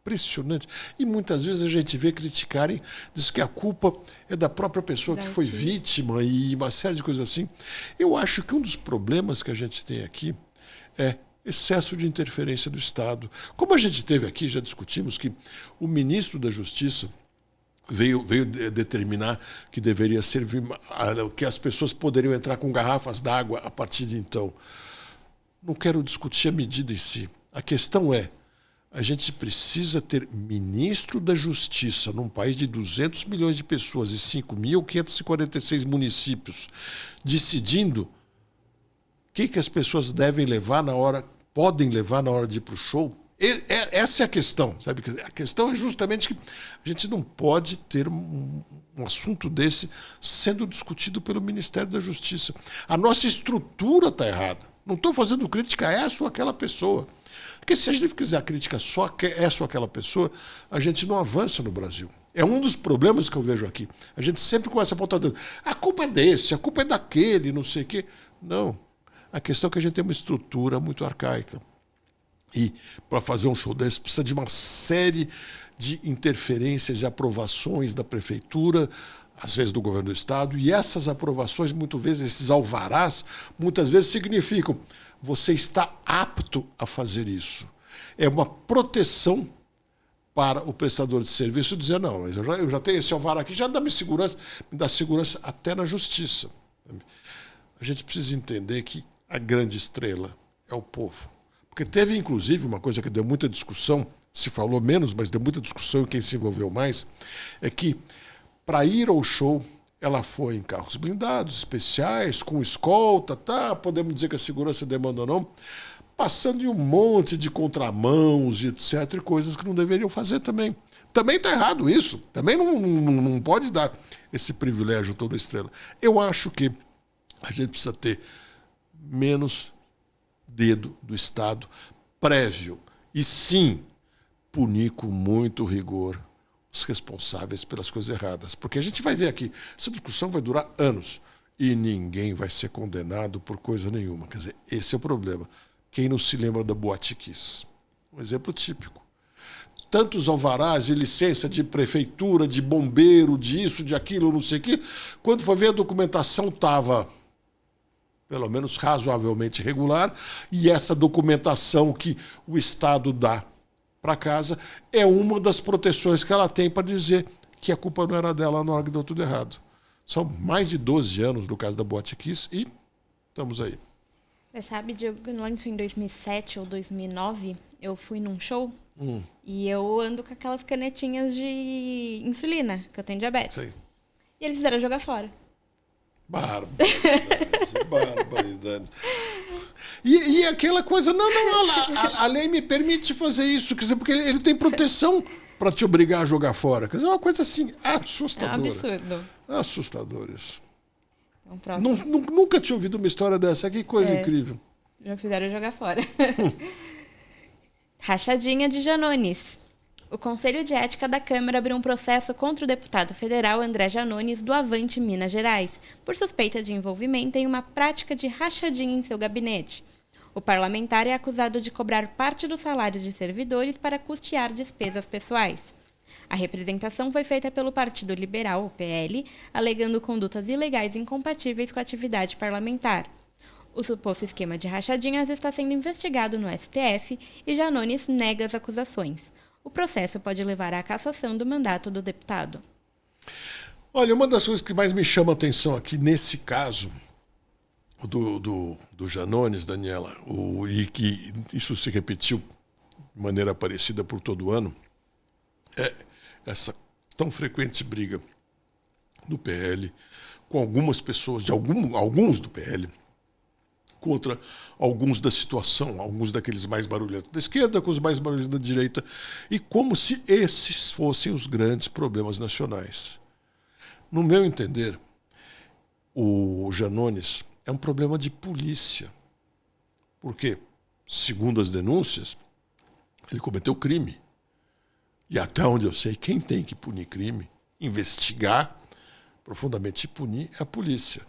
impressionante. E muitas vezes a gente vê criticarem, diz que a culpa é da própria pessoa que foi vítima e uma série de coisas assim. Eu acho que um dos problemas que a gente tem aqui é excesso de interferência do Estado. Como a gente teve aqui, já discutimos que o ministro da Justiça veio determinar que deveria servir, que as pessoas poderiam entrar com garrafas d'água a partir de então. Não quero discutir a medida em si. A questão é, a gente precisa ter ministro da Justiça num país de 200 milhões de pessoas e 5.546 municípios decidindo o que as pessoas devem levar podem levar na hora de ir para o show. Essa é a questão, sabe? A questão é justamente que a gente não pode ter um assunto desse sendo discutido pelo Ministério da Justiça. A nossa estrutura está errada. Não estou fazendo crítica a essa ou aquela pessoa. Porque se a gente fizer a crítica só aquela pessoa, a gente não avança no Brasil. É um dos problemas que eu vejo aqui. A gente sempre começa a apontar dedo. A culpa é desse, a culpa é daquele, não sei o quê. Não. A questão é que a gente tem uma estrutura muito arcaica. E para fazer um show desse precisa de uma série de interferências e aprovações da prefeitura, às vezes do governo do estado, e essas aprovações, muitas vezes, esses alvarás, muitas vezes significam você está apto a fazer isso. É uma proteção para o prestador de serviço dizer, não, eu já tenho esse alvará aqui, já me dá segurança até na justiça. A gente precisa entender que a grande estrela é o povo. Porque teve, inclusive, uma coisa que deu muita discussão, se falou menos, mas deu muita discussão, e quem se envolveu mais, é que, para ir ao show, ela foi em carros blindados, especiais, com escolta, tá? Podemos dizer que a segurança demanda ou não, passando em um monte de contramãos, etc., e coisas que não deveriam fazer também. Também está errado isso. Também não pode dar esse privilégio toda estrela. Eu acho que a gente precisa ter menos dedo do Estado prévio e, sim, punir com muito rigor os responsáveis pelas coisas erradas. Porque a gente vai ver aqui, essa discussão vai durar anos e ninguém vai ser condenado por coisa nenhuma. Quer dizer, esse é o problema. Quem não se lembra da Boate Kiss? Um exemplo típico. Tantos alvarás e licença de prefeitura, de bombeiro, disso, de aquilo, não sei o quê. Quando foi ver a documentação estava pelo menos razoavelmente regular, e essa documentação que o Estado dá para casa é uma das proteções que ela tem para dizer que a culpa não era dela na hora que deu tudo errado. São mais de 12 anos do caso da Boate Kiss e estamos aí. Você sabe, Diego, em 2007 ou 2009, eu fui num show e eu ando com aquelas canetinhas de insulina, que eu tenho diabetes. Sei. E eles fizeram jogar fora. Barbaridade. E aquela coisa, a lei me permite fazer isso, quer dizer, porque ele tem proteção para te obrigar a jogar fora. Quer dizer, é uma coisa assim, assustadora. É um absurdo. Assustador isso. Então, nunca tinha ouvido uma história dessa, que coisa incrível. Já fizeram jogar fora. Rachadinha de Janones. O Conselho de Ética da Câmara abriu um processo contra o deputado federal André Janones, do Avante, Minas Gerais, por suspeita de envolvimento em uma prática de rachadinha em seu gabinete. O parlamentar é acusado de cobrar parte do salário de servidores para custear despesas pessoais. A representação foi feita pelo Partido Liberal, o PL, alegando condutas ilegais incompatíveis com a atividade parlamentar. O suposto esquema de rachadinhas está sendo investigado no STF e Janones nega as acusações. O processo pode levar à cassação do mandato do deputado. Olha, uma das coisas que mais me chama a atenção aqui nesse caso do Janones, Daniela, e que isso se repetiu de maneira parecida por todo ano, é essa tão frequente briga do PL com algumas pessoas, alguns do PL, contra alguns da situação, alguns daqueles mais barulhentos da esquerda com os mais barulhentos da direita, e como se esses fossem os grandes problemas nacionais. No meu entender, o Janones é um problema de polícia. Porque, segundo as denúncias, ele cometeu crime. E até onde eu sei, quem tem que punir crime, investigar profundamente e punir é a polícia.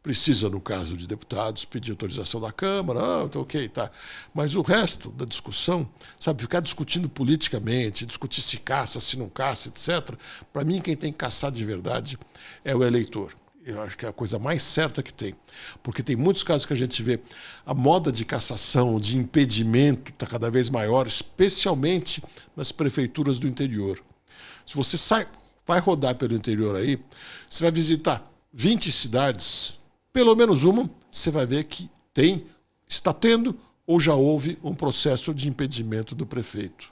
Precisa, no caso de deputados, pedir autorização da Câmara, tá ok, tá. Mas o resto da discussão, sabe, ficar discutindo politicamente, discutir se caça, se não caça, etc., para mim quem tem que caçar de verdade é o eleitor. Eu acho que é a coisa mais certa que tem. Porque tem muitos casos que a gente vê a moda de cassação, de impedimento está cada vez maior, especialmente nas prefeituras do interior. Se você vai rodar pelo interior aí, você vai visitar 20 cidades, pelo menos uma, você vai ver que está tendo ou já houve um processo de impedimento do prefeito.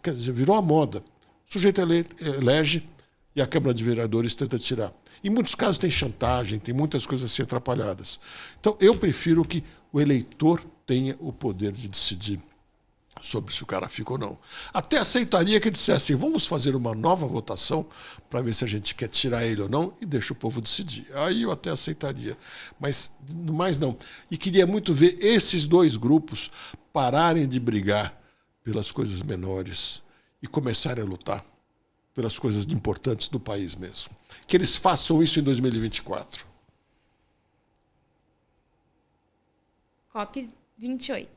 Quer dizer, virou uma moda. O sujeito elege e a Câmara de Vereadores tenta tirar. Em muitos casos tem chantagem, tem muitas coisas assim atrapalhadas. Então, eu prefiro que o eleitor tenha o poder de decidir sobre se o cara fica ou não. Até aceitaria que dissessem, vamos fazer uma nova votação para ver se a gente quer tirar ele ou não e deixa o povo decidir. Aí eu até aceitaria, mas mais não. E queria muito ver esses dois grupos pararem de brigar pelas coisas menores e começarem a lutar pelas coisas importantes do país mesmo. Que eles façam isso em 2024. COP28.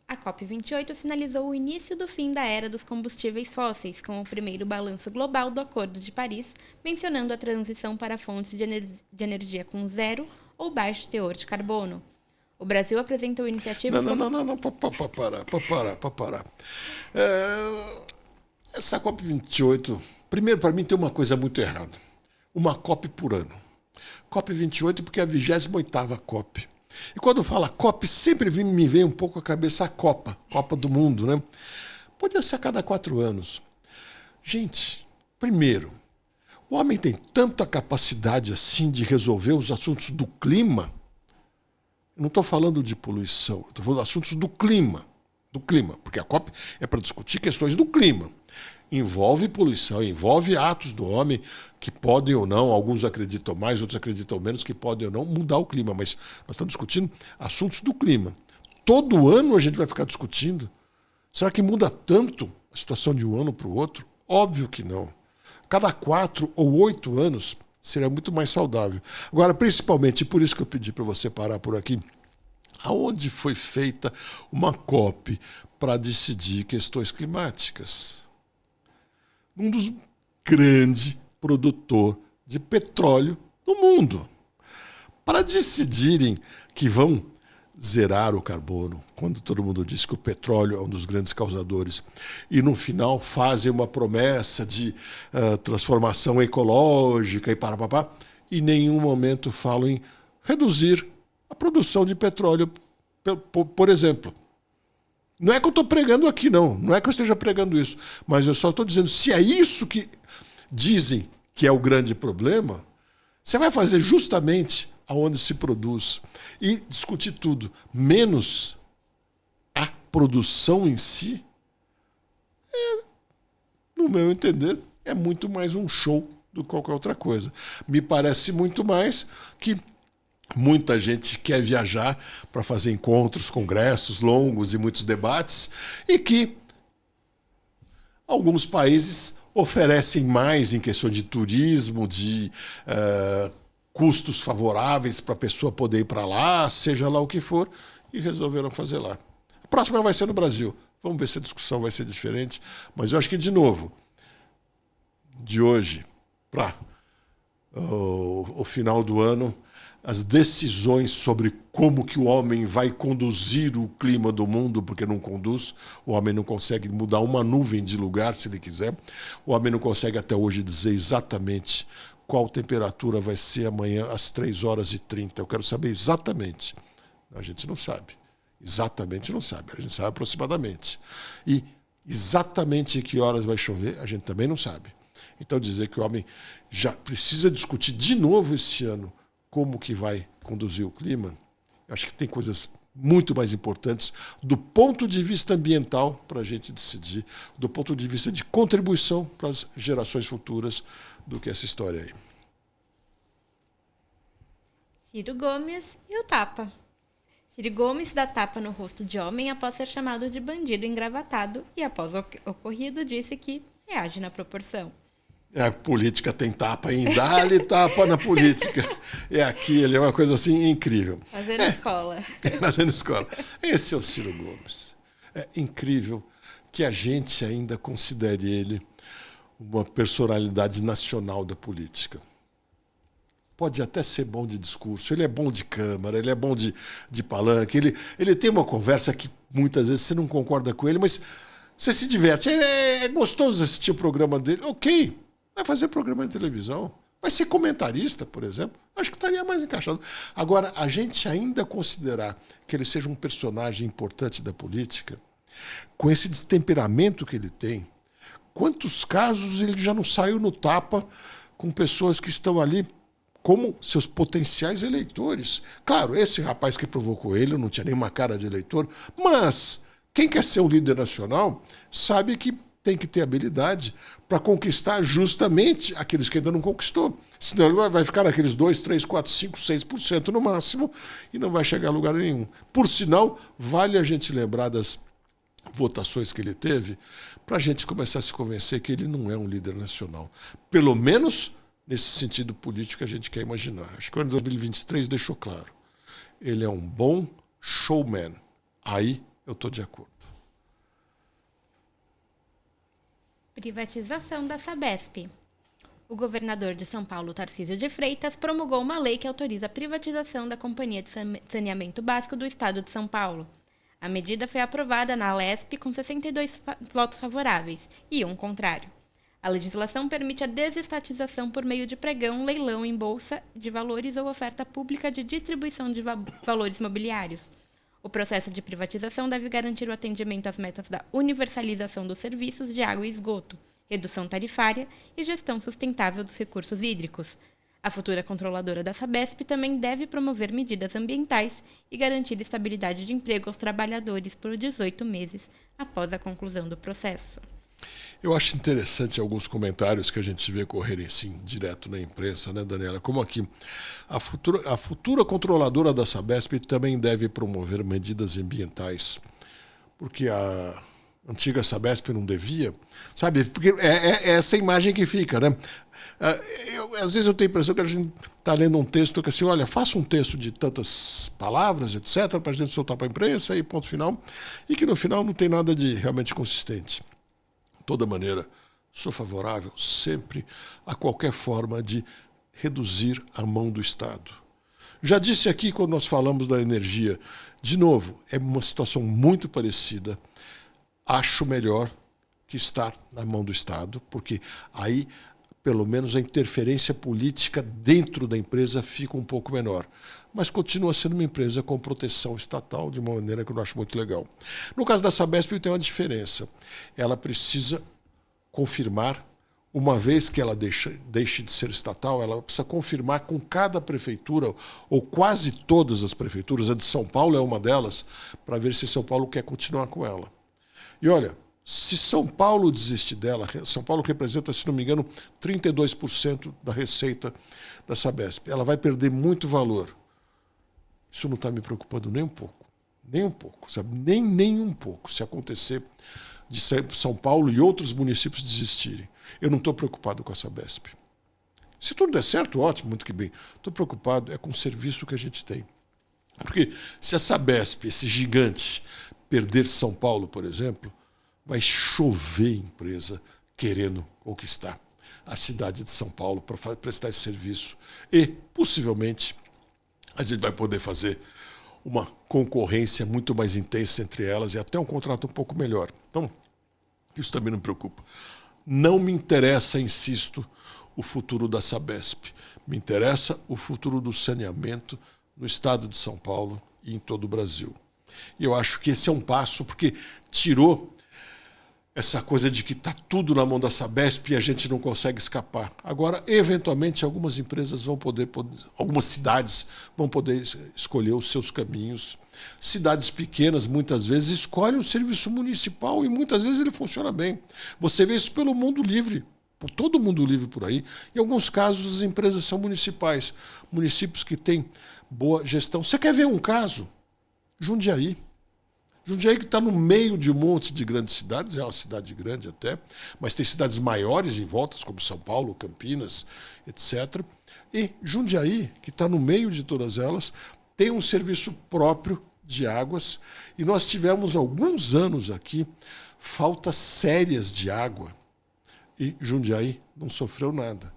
A COP28 sinalizou o início do fim da era dos combustíveis fósseis, com o primeiro balanço global do Acordo de Paris, mencionando a transição para fontes de energia com zero ou baixo teor de carbono. O Brasil apresentou iniciativas... Não, para parar. Essa COP28, primeiro, para mim, tem uma coisa muito errada. Uma COP por ano. COP28 porque é a 28ª COP. E quando fala COP, sempre me vem um pouco à cabeça a Copa do Mundo, né? Podia ser a cada 4 anos. Gente, primeiro, o homem tem tanta capacidade assim de resolver os assuntos do clima. Eu não estou falando de poluição, estou falando de assuntos do clima. Porque a COP é para discutir questões do clima. Envolve poluição, envolve atos do homem que podem ou não, alguns acreditam mais, outros acreditam menos, que podem ou não mudar o clima. Mas nós estamos discutindo assuntos do clima. Todo ano a gente vai ficar discutindo. Será que muda tanto a situação de um ano para o outro? Óbvio que não. Cada 4 ou 8 anos seria muito mais saudável. Agora, principalmente, por isso que eu pedi para você parar por aqui, aonde foi feita uma COP para decidir questões climáticas? Um dos grandes produtores de petróleo do mundo. Para decidirem que vão zerar o carbono, quando todo mundo diz que o petróleo é um dos grandes causadores, e no final fazem uma promessa de transformação ecológica e parapapá, e em nenhum momento falam em reduzir a produção de petróleo, por exemplo. Não é que eu estou pregando aqui, não é que eu esteja pregando isso, mas eu só estou dizendo, se é isso que dizem que é o grande problema, você vai fazer justamente aonde se produz e discutir tudo, menos a produção em si, no meu entender, é muito mais um show do que qualquer outra coisa. Me parece muito mais que muita gente quer viajar para fazer encontros, congressos longos e muitos debates, e que alguns países oferecem mais em questão de turismo, de custos favoráveis para a pessoa poder ir para lá, seja lá o que for, e resolveram fazer lá. A próxima vai ser no Brasil. Vamos ver se a discussão vai ser diferente, mas eu acho que, de novo, de hoje para o final do ano, as decisões sobre como que o homem vai conduzir o clima do mundo, porque não conduz, o homem não consegue mudar uma nuvem de lugar se ele quiser, o homem não consegue até hoje dizer exatamente qual temperatura vai ser amanhã às 3h30. Eu quero saber exatamente. A gente não sabe. Exatamente não sabe. A gente sabe aproximadamente. E exatamente que horas vai chover, a gente também não sabe. Então dizer que o homem já precisa discutir de novo esse ano como que vai conduzir o clima, acho que tem coisas muito mais importantes do ponto de vista ambiental para a gente decidir, do ponto de vista de contribuição para as gerações futuras, do que essa história aí. Ciro Gomes e o tapa. Ciro Gomes dá tapa no rosto de homem após ser chamado de bandido engravatado e, após o ocorrido, disse que reage na proporção. A política tem tapa em dá-lhe tapa na política. É aquilo, é uma coisa assim incrível. Fazendo escola. Fazendo escola. Esse é o Ciro Gomes. É incrível que a gente ainda considere ele uma personalidade nacional da política. Pode até ser bom de discurso, ele é bom de câmara, ele é bom de palanque, ele tem uma conversa que muitas vezes você não concorda com ele, mas você se diverte. É gostoso assistir o programa dele. Ok. Vai fazer programa de televisão, vai ser comentarista, por exemplo, acho que estaria mais encaixado. Agora, a gente ainda considerar que ele seja um personagem importante da política, com esse destemperamento que ele tem, quantos casos ele já não saiu no tapa com pessoas que estão ali como seus potenciais eleitores? Claro, esse rapaz que provocou ele não tinha nenhuma cara de eleitor, mas Quem quer ser um líder nacional sabe que tem que ter habilidade para conquistar justamente aqueles que ainda não conquistou. Senão ele vai ficar naqueles 2, 3, 4, 5, 6% no máximo e não vai chegar a lugar nenhum. Por sinal, vale a gente lembrar das votações que ele teve para a gente começar a se convencer que ele não é um líder nacional. Pelo menos nesse sentido político que a gente quer imaginar. Acho que o ano de 2023 deixou claro. Ele é um bom showman. Aí eu estou de acordo. Privatização da Sabesp. O governador de São Paulo, Tarcísio de Freitas, promulgou uma lei que autoriza a privatização da Companhia de Saneamento Básico do Estado de São Paulo. A medida foi aprovada na Alesp com 62 votos favoráveis e um contrário. A legislação permite a desestatização por meio de pregão, leilão em bolsa de valores ou oferta pública de distribuição de valores mobiliários. O processo de privatização deve garantir o atendimento às metas da universalização dos serviços de água e esgoto, redução tarifária e gestão sustentável dos recursos hídricos. A futura controladora da Sabesp também deve promover medidas ambientais e garantir estabilidade de emprego aos trabalhadores por 18 meses após a conclusão do processo. Eu acho interessante alguns comentários que a gente vê correrem assim, direto na imprensa, né, Daniela? Como aqui, a futura controladora da Sabesp também deve promover medidas ambientais, porque a antiga Sabesp não devia, sabe? Porque é essa imagem que fica, né? Às vezes eu tenho a impressão que a gente está lendo um texto que assim, olha, faça um texto de tantas palavras, etc., para a gente soltar para a imprensa e ponto final, e que no final não tem nada de realmente consistente. De toda maneira, sou favorável sempre a qualquer forma de reduzir a mão do Estado. Já disse aqui quando nós falamos da energia, de novo, é uma situação muito parecida. Acho melhor que estar na mão do Estado, porque aí, pelo menos, a interferência política dentro da empresa fica um pouco menor. Mas continua sendo uma empresa com proteção estatal, de uma maneira que eu não acho muito legal. No caso da Sabesp, tem uma diferença. Ela precisa confirmar, uma vez que ela deixe de ser estatal, ela precisa confirmar com cada prefeitura, ou quase todas as prefeituras, a de São Paulo é uma delas, para ver se São Paulo quer continuar com ela. E olha, se São Paulo desistir dela, São Paulo representa, se não me engano, 32% da receita da Sabesp. Ela vai perder muito valor. Isso não está me preocupando nem um pouco. Nem um pouco, sabe? Nem um pouco. Se acontecer de São Paulo e outros municípios desistirem. Eu não estou preocupado com a Sabesp. Se tudo der certo, ótimo, muito que bem. Estou preocupado com o serviço que a gente tem. Porque se a Sabesp, esse gigante, perder São Paulo, por exemplo, vai chover empresa querendo conquistar a cidade de São Paulo para prestar esse serviço. E, possivelmente, a gente vai poder fazer uma concorrência muito mais intensa entre elas e até um contrato um pouco melhor. Então, isso também não me preocupa. Não me interessa, insisto, o futuro da Sabesp. Me interessa o futuro do saneamento no estado de São Paulo e em todo o Brasil. E eu acho que esse é um passo, porque tirou essa coisa de que está tudo na mão da Sabesp e a gente não consegue escapar. Agora, eventualmente, algumas empresas vão poder, algumas cidades vão poder escolher os seus caminhos. Cidades pequenas, muitas vezes, escolhem o serviço municipal e muitas vezes ele funciona bem. Você vê isso pelo mundo livre, por todo mundo livre por aí. Em alguns casos, as empresas são municipais, municípios que têm boa gestão. Você quer ver um caso? Jundiaí. Jundiaí que está no meio de um monte de grandes cidades, é uma cidade grande até, mas tem cidades maiores em volta, como São Paulo, Campinas, etc. E Jundiaí, que está no meio de todas elas, tem um serviço próprio de águas. E nós tivemos alguns anos aqui faltas sérias de água. E Jundiaí não sofreu nada.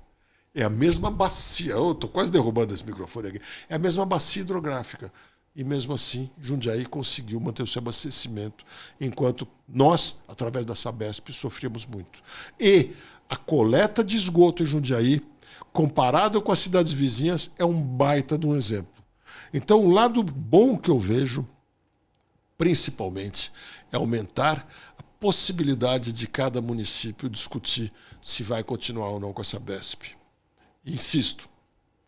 É a mesma bacia, eu estou quase derrubando esse microfone aqui, é a mesma bacia hidrográfica. E mesmo assim, Jundiaí conseguiu manter o seu abastecimento, enquanto nós, através da Sabesp, sofríamos muito. E a coleta de esgoto em Jundiaí, comparado com as cidades vizinhas, é um baita de um exemplo. Então, o lado bom que eu vejo, principalmente, é aumentar a possibilidade de cada município discutir se vai continuar ou não com a Sabesp. E insisto,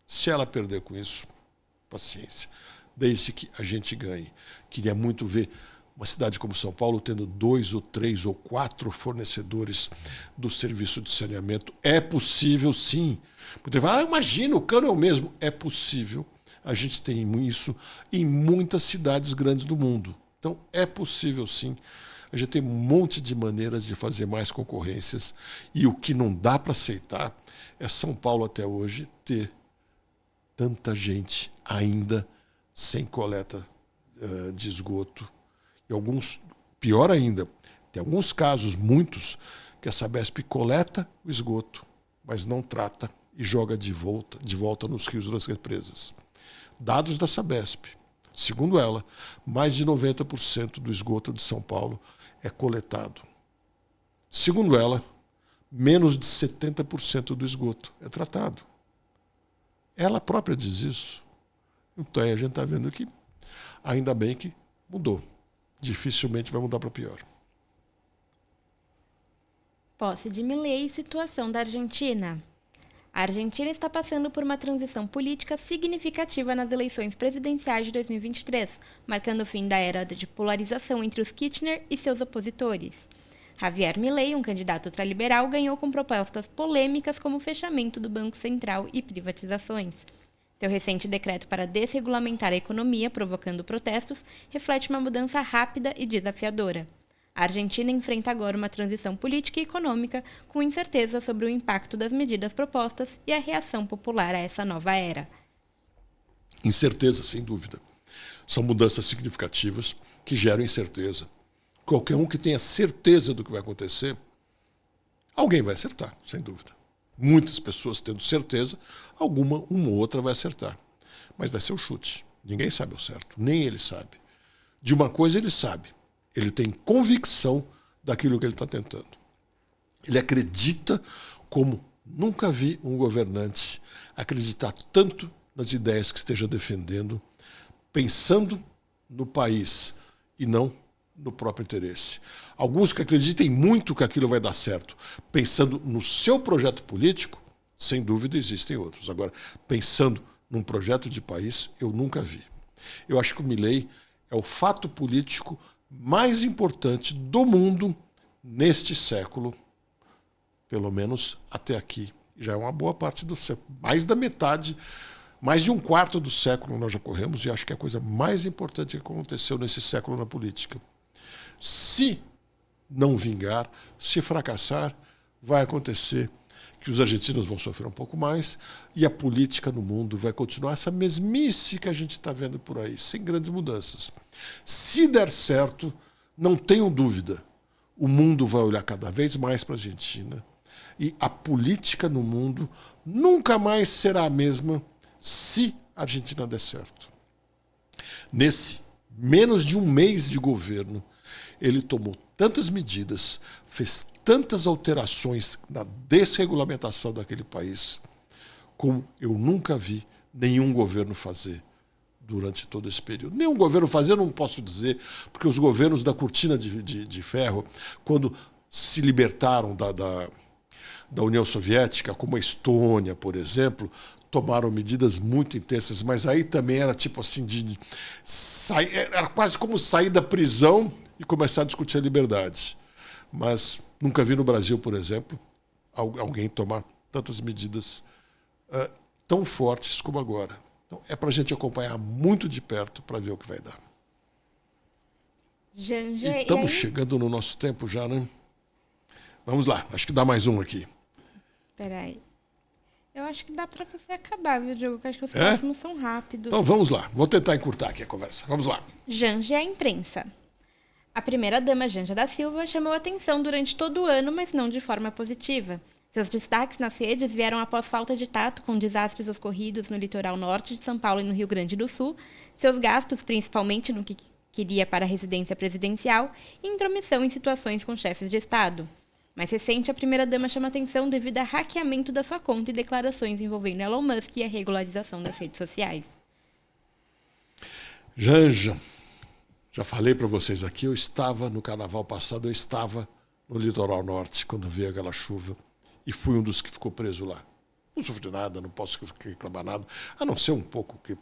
se ela perder com isso, paciência. Desde que a gente ganhe. Queria muito ver Uma cidade como São Paulo tendo 2 ou 3 ou 4 fornecedores do serviço de saneamento. É possível, sim. Porque fala, imagina, o cano é o mesmo. É possível. A gente tem isso em muitas cidades grandes do mundo. Então, é possível, sim. A gente tem um monte de maneiras de fazer mais concorrências. E o que não dá para aceitar é São Paulo, até hoje, ter tanta gente ainda sem coleta de esgoto. E alguns, pior ainda, tem alguns casos, muitos, que a Sabesp coleta o esgoto, mas não trata e joga de volta nos rios das represas. Dados da Sabesp. Segundo ela, mais de 90% do esgoto de São Paulo é coletado. Segundo ela, menos de 70% do esgoto é tratado. Ela própria diz isso. Então aí a gente está vendo que, ainda bem que mudou. Dificilmente vai mudar para pior. Posse de Milei e situação da Argentina. A Argentina está passando por uma transição política significativa nas eleições presidenciais de 2023, marcando o fim da era de polarização entre os Kirchner e seus opositores. Javier Milei, um candidato ultraliberal, ganhou com propostas polêmicas como o fechamento do Banco Central e privatizações. Seu recente decreto para desregulamentar a economia, provocando protestos, reflete uma mudança rápida e desafiadora. A Argentina enfrenta agora uma transição política e econômica com incerteza sobre o impacto das medidas propostas e a reação popular a essa nova era. Incerteza, sem dúvida. São mudanças significativas que geram incerteza. Qualquer um que tenha certeza do que vai acontecer, alguém vai acertar, sem dúvida. Muitas pessoas tendo certeza, uma ou outra vai acertar. Mas vai ser o chute. Ninguém sabe ao certo, nem ele sabe. De uma coisa ele sabe. Ele tem convicção daquilo que ele está tentando. Ele acredita como nunca vi um governante acreditar tanto nas ideias que esteja defendendo, pensando no país e não no próprio interesse. Alguns que acreditem muito que aquilo vai dar certo, pensando no seu projeto político, sem dúvida existem outros. Agora, pensando num projeto de país, eu nunca vi. Eu acho que o Milei é o fato político mais importante do mundo neste século, pelo menos até aqui. Já é uma boa parte do século, mais da metade, mais de um quarto do século nós já corremos, e acho que é a coisa mais importante que aconteceu nesse século na política. Se não vingar, se fracassar, vai acontecer que os argentinos vão sofrer um pouco mais e a política no mundo vai continuar essa mesmice que a gente está vendo por aí, sem grandes mudanças. Se der certo, não tenham dúvida, o mundo vai olhar cada vez mais para a Argentina e a política no mundo nunca mais será a mesma se a Argentina der certo. Nesse menos de um mês de governo, ele tomou tantas medidas, fez tantas alterações na desregulamentação daquele país, como eu nunca vi nenhum governo fazer durante todo esse período. Nenhum governo fazer, eu não posso dizer, porque os governos da cortina de ferro, quando se libertaram da União Soviética, como a Estônia, por exemplo, tomaram medidas muito intensas, mas aí também era tipo assim, era quase como sair da prisão e começar a discutir a liberdade. Mas nunca vi no Brasil, por exemplo, alguém tomar tantas medidas tão fortes como agora. Então, é para a gente acompanhar muito de perto para ver o que vai dar. Janja, Estamos chegando no nosso tempo já, né? Vamos lá, acho que dá mais um aqui. Peraí. Eu acho que dá para você acabar, viu, Diogo? Porque acho que os próximos são rápidos. Então vamos lá, vou tentar encurtar aqui a conversa. Vamos lá. Janja à imprensa. A primeira-dama Janja da Silva chamou atenção durante todo o ano, mas não de forma positiva. Seus destaques nas redes vieram após falta de tato com desastres ocorridos no litoral norte de São Paulo e no Rio Grande do Sul, seus gastos, principalmente no que queria para a residência presidencial, e intromissão em situações com chefes de Estado. Mais recente, a primeira-dama chama atenção devido a hackeamento da sua conta e declarações envolvendo Elon Musk e a regularização das redes sociais. Janja, já falei para vocês aqui, eu estava no carnaval passado, eu estava no litoral norte quando veio aquela chuva e fui um dos que ficou preso lá. Não sofri nada, não posso reclamar nada, a não ser um pouco que,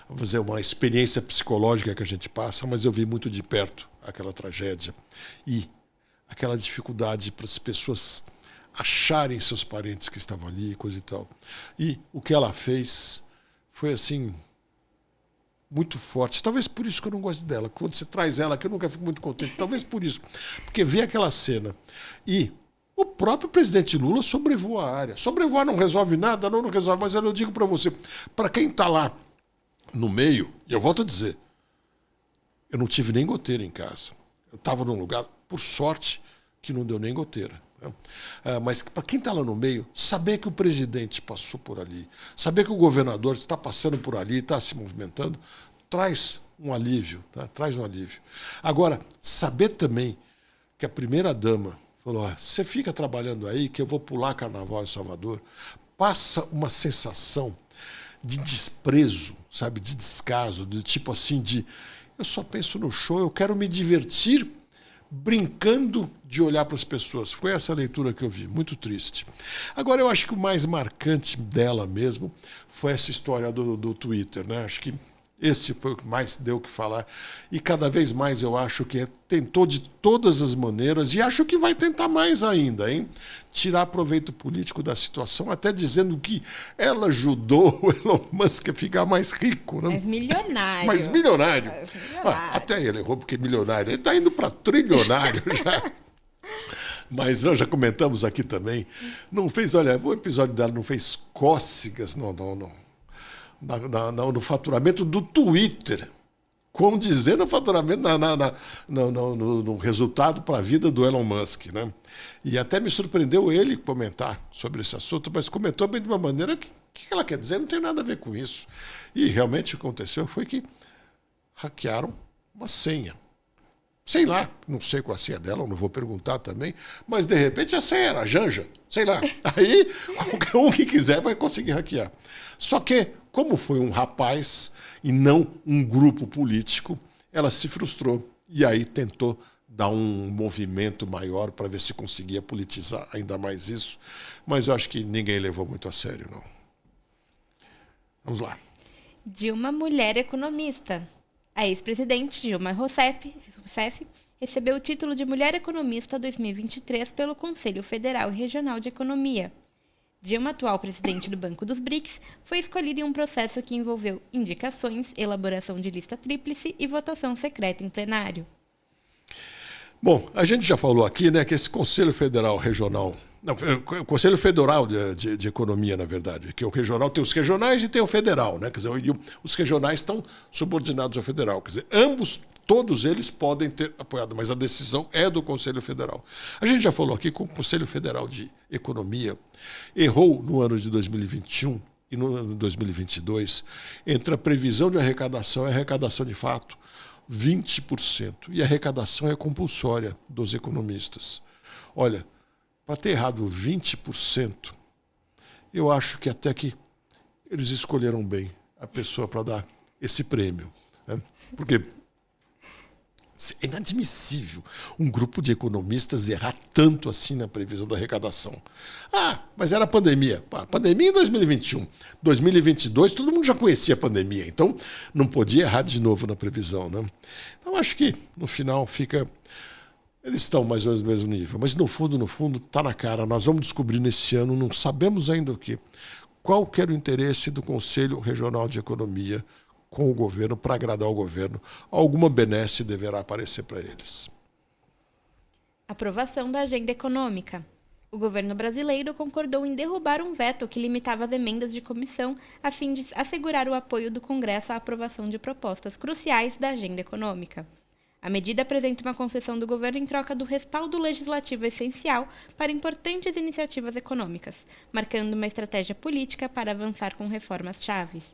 vamos dizer, uma experiência psicológica que a gente passa, mas eu vi muito de perto aquela tragédia e aquela dificuldade para as pessoas acharem seus parentes que estavam ali, coisa e tal. E o que ela fez foi assim muito forte. Talvez por isso que eu não gosto dela. Quando você traz ela, que eu nunca fico muito contente. Talvez por isso. Porque vê aquela cena e o próprio presidente Lula sobrevoa a área. Sobrevoar não resolve nada, não resolve. Mas eu digo para você, para quem está lá no meio, e eu volto a dizer, eu não tive nem goteira em casa. Eu estava num lugar, por sorte, que não deu nem goteira. Mas para quem está lá no meio, saber que o presidente passou por ali, saber que o governador está passando por ali, está se movimentando, traz um alívio. Tá? Traz um alívio. Agora, saber também que a primeira-dama falou, você fica trabalhando aí que eu vou pular carnaval em Salvador, passa uma sensação de desprezo, sabe, de descaso, de tipo assim, de eu só penso no show, eu quero me divertir brincando de olhar para as pessoas. Foi essa leitura que eu vi, muito triste. Agora, eu acho que o mais marcante dela mesmo foi essa história do Twitter, né? Acho que esse foi o que mais deu o que falar. E cada vez mais eu acho que tentou de todas as maneiras, e acho que vai tentar mais ainda, hein? Tirar proveito político da situação, até dizendo que ela ajudou o Elon Musk a ficar mais rico. Né? Mas milionário. Mas milionário. Até ele errou porque é milionário. Ele está indo para trilionário já. Mas nós já comentamos aqui também. Não fez, olha, o episódio dela não fez cócegas no faturamento do Twitter. Como dizer no faturamento, no resultado para a vida do Elon Musk. Né? E até me surpreendeu ele comentar sobre esse assunto, mas comentou bem de uma maneira que ela quer dizer, não tem nada a ver com isso. E realmente o que aconteceu foi que hackearam uma senha. Sei lá, não sei qual a senha dela, não vou perguntar também, mas de repente a senha era Janja, sei lá. Aí qualquer um que quiser vai conseguir hackear. Só que, como foi um rapaz e não um grupo político, ela se frustrou e aí tentou dar um movimento maior para ver se conseguia politizar ainda mais isso, mas eu acho que ninguém levou muito a sério, não. Vamos lá. Dilma, mulher economista. A ex-presidente Dilma Rousseff recebeu o título de Mulher Economista 2023 pelo Conselho Federal e Regional de Economia. Dilma, atual presidente do Banco dos BRICS, foi escolhida em um processo que envolveu indicações, elaboração de lista tríplice e votação secreta em plenário. Bom, a gente já falou aqui, né, que esse Conselho Federal Regional, não, o Conselho Federal de Economia, na verdade, que o regional tem os regionais e tem o federal, né? Quer dizer, os regionais estão subordinados ao federal. Quer dizer, todos eles podem ter apoiado, mas a decisão é do Conselho Federal. A gente já falou aqui que o Conselho Federal de Economia errou no ano de 2021 e no ano de 2022 entre a previsão de arrecadação e a arrecadação de fato, 20%. E a arrecadação é compulsória dos economistas. Olha, para ter errado 20%, eu acho que até que eles escolheram bem a pessoa para dar esse prêmio. Né? Porque é inadmissível um grupo de economistas errar tanto assim na previsão da arrecadação. Mas era pandemia. Pandemia em 2021. 2022, todo mundo já conhecia a pandemia, então não podia errar de novo na previsão. Né? Então, acho que no final fica... Eles estão mais ou menos no mesmo nível, mas no fundo, está na cara. Nós vamos descobrir nesse ano, não sabemos ainda o quê. Qual que era o interesse do Conselho Regional de Economia com o governo, para agradar o governo? Alguma benesse deverá aparecer para eles. Aprovação da agenda econômica. O governo brasileiro concordou em derrubar um veto que limitava as emendas de comissão a fim de assegurar o apoio do Congresso à aprovação de propostas cruciais da agenda econômica. A medida apresenta uma concessão do governo em troca do respaldo legislativo essencial para importantes iniciativas econômicas, marcando uma estratégia política para avançar com reformas chaves.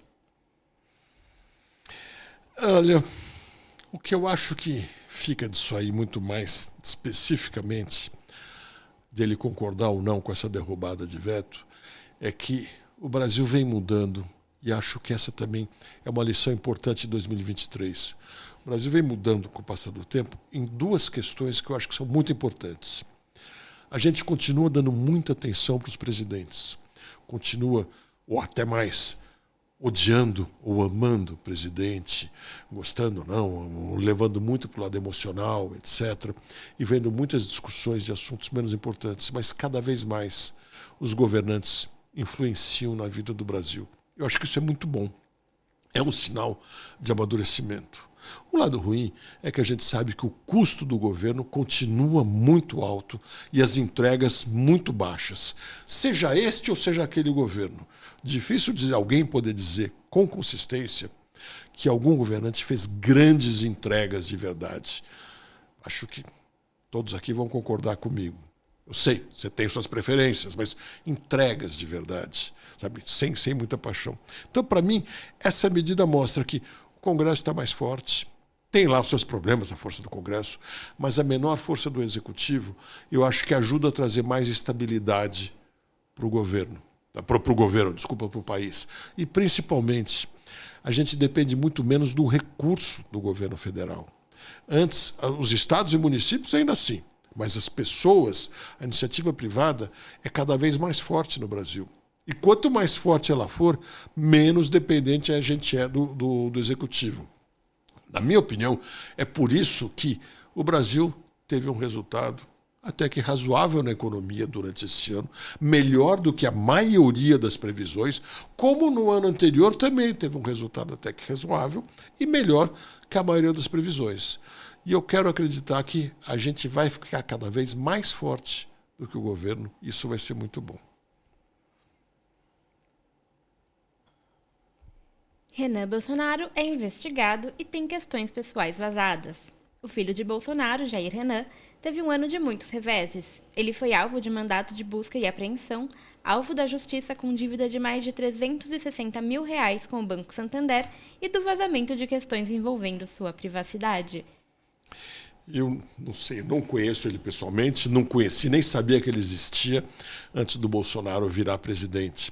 Olha, o que eu acho que fica disso aí muito mais especificamente, dele concordar ou não com essa derrubada de veto, é que o Brasil vem mudando, e acho que essa também é uma lição importante de 2023. O Brasil vem mudando com o passar do tempo em duas questões que eu acho que são muito importantes. A gente continua dando muita atenção para os presidentes. Continua, ou até mais, odiando ou amando o presidente, gostando ou não, levando muito para o lado emocional, etc., e vendo muitas discussões de assuntos menos importantes, mas cada vez mais os governantes influenciam na vida do Brasil. Eu acho que isso é muito bom. É um sinal de amadurecimento. O lado ruim é que a gente sabe que o custo do governo continua muito alto e as entregas muito baixas, seja este ou seja aquele governo. Difícil de alguém poder dizer com consistência que algum governante fez grandes entregas de verdade. Acho que todos aqui vão concordar comigo. Eu sei, você tem suas preferências, mas entregas de verdade, sabe? Sem muita paixão. Então, para mim, essa medida mostra que o Congresso está mais forte, tem lá os seus problemas, a força do Congresso, mas a menor força do Executivo, eu acho que ajuda a trazer mais estabilidade para o governo. Para o país. E, principalmente, a gente depende muito menos do recurso do governo federal. Antes, os estados e municípios ainda assim, mas as pessoas, a iniciativa privada é cada vez mais forte no Brasil. E quanto mais forte ela for, menos dependente a gente é do executivo. Na minha opinião, é por isso que o Brasil teve um resultado até que razoável na economia durante esse ano, melhor do que a maioria das previsões, como no ano anterior também teve um resultado até que razoável e melhor que a maioria das previsões. E eu quero acreditar que a gente vai ficar cada vez mais forte do que o governo, e isso vai ser muito bom. Renan Bolsonaro é investigado e tem questões pessoais vazadas. O filho de Bolsonaro, Jair Renan, teve um ano de muitos reveses. Ele foi alvo de mandato de busca e apreensão, alvo da justiça com dívida de mais de R$360 mil com o Banco Santander e do vazamento de questões envolvendo sua privacidade. Eu não sei, não conheço ele pessoalmente, não conheci, nem sabia que ele existia antes do Bolsonaro virar presidente.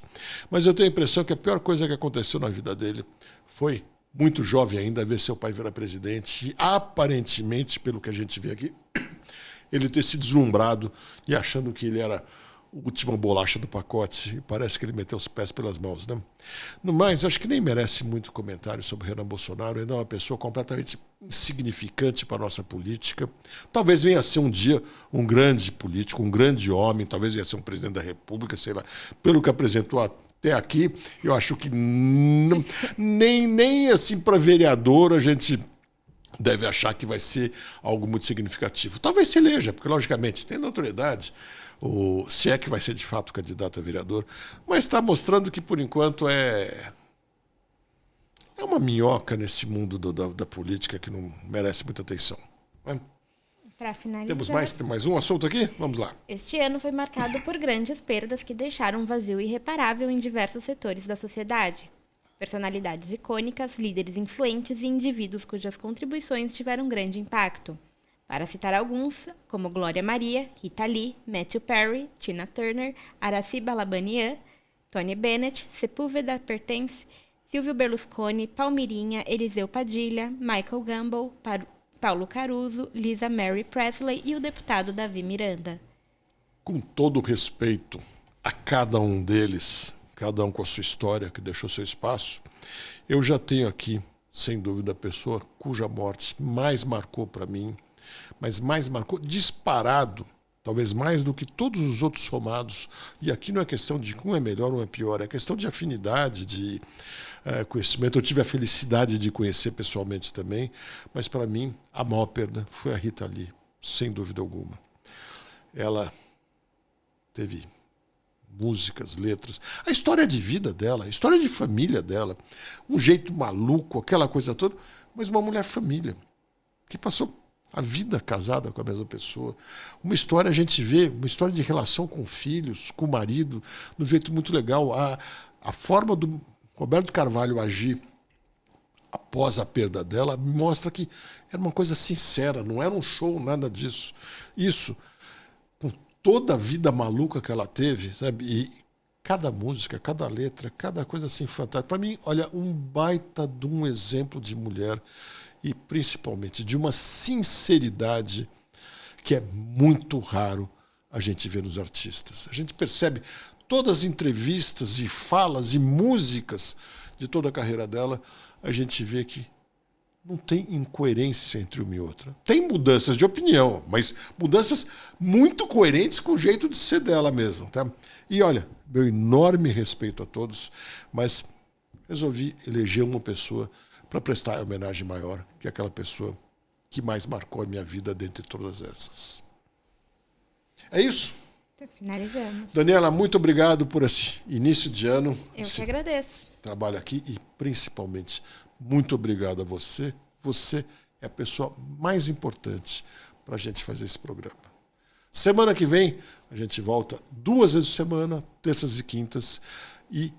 Mas eu tenho a impressão que a pior coisa que aconteceu na vida dele foi, muito jovem ainda, ver seu pai virar presidente e, aparentemente, pelo que a gente vê aqui, ele ter se deslumbrado e achando que ele era a última bolacha do pacote. E parece que ele meteu os pés pelas mãos, né? No mais, acho que nem merece muito comentário sobre Renan Bolsonaro. Ele é uma pessoa completamente insignificante para a nossa política. Talvez venha a ser um dia um grande político, um grande homem, talvez venha a ser um presidente da República, sei lá. Pelo que apresentou até aqui, eu acho que nem assim para vereador a gente deve achar que vai ser algo muito significativo. Talvez se eleja, porque, logicamente, tem notoriedade, se é que vai ser de fato candidato a vereador, mas está mostrando que, por enquanto, é uma minhoca nesse mundo da política que não merece muita atenção. Para finalizar, tem mais um assunto aqui? Vamos lá. Este ano foi marcado por grandes perdas que deixaram um vazio irreparável em diversos setores da sociedade. Personalidades icônicas, líderes influentes e indivíduos cujas contribuições tiveram grande impacto. Para citar alguns, como Glória Maria, Rita Lee, Matthew Perry, Tina Turner, Aracy Balabanian, Tony Bennett, Sepúlveda Pertence, Silvio Berlusconi, Palmirinha, Eliseu Padilha, Michael Gambon, Paulo Caruso, Lisa Mary Presley e o deputado Davi Miranda. Com todo respeito a cada um deles, cada um com a sua história, que deixou seu espaço, eu já tenho aqui, sem dúvida, a pessoa cuja morte mais marcou para mim, mas mais marcou disparado, talvez mais do que todos os outros somados. E aqui não é questão de um é melhor ou um é pior, é questão de afinidade, de conhecimento. Eu tive a felicidade de conhecer pessoalmente também, mas para mim a maior perda foi a Rita Lee, sem dúvida alguma. Ela teve músicas, letras, a história de vida dela, a história de família dela, um jeito maluco, aquela coisa toda, mas uma mulher família, que passou a vida casada com a mesma pessoa. Uma história, a gente vê, uma história de relação com filhos, com o marido, de um jeito muito legal. A forma do Roberto Carvalho agir após a perda dela mostra que era uma coisa sincera, não era um show, nada disso. Isso, com toda a vida maluca que ela teve, sabe? E cada música, cada letra, cada coisa assim fantástica. Para mim, olha, um baita de um exemplo de mulher e principalmente de uma sinceridade que é muito raro a gente ver nos artistas. A gente percebe todas as entrevistas e falas e músicas de toda a carreira dela, a gente vê que não tem incoerência entre uma e outra. Tem mudanças de opinião, mas mudanças muito coerentes com o jeito de ser dela mesmo. Tá? E olha, meu enorme respeito a todos, mas resolvi eleger uma pessoa para prestar a homenagem maior, que é aquela pessoa que mais marcou a minha vida dentre todas essas. É isso. Finalizamos. Daniela, muito obrigado por esse início de ano. Eu que agradeço. Trabalho aqui e, principalmente, muito obrigado a você. Você é a pessoa mais importante para a gente fazer esse programa. Semana que vem, a gente volta 2 vezes por semana, terças e quintas. E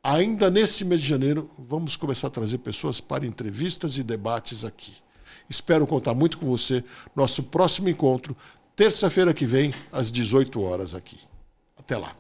ainda nesse mês de janeiro, vamos começar a trazer pessoas para entrevistas e debates aqui. Espero contar muito com você. Nosso próximo encontro, terça-feira que vem, às 18 horas aqui. Até lá.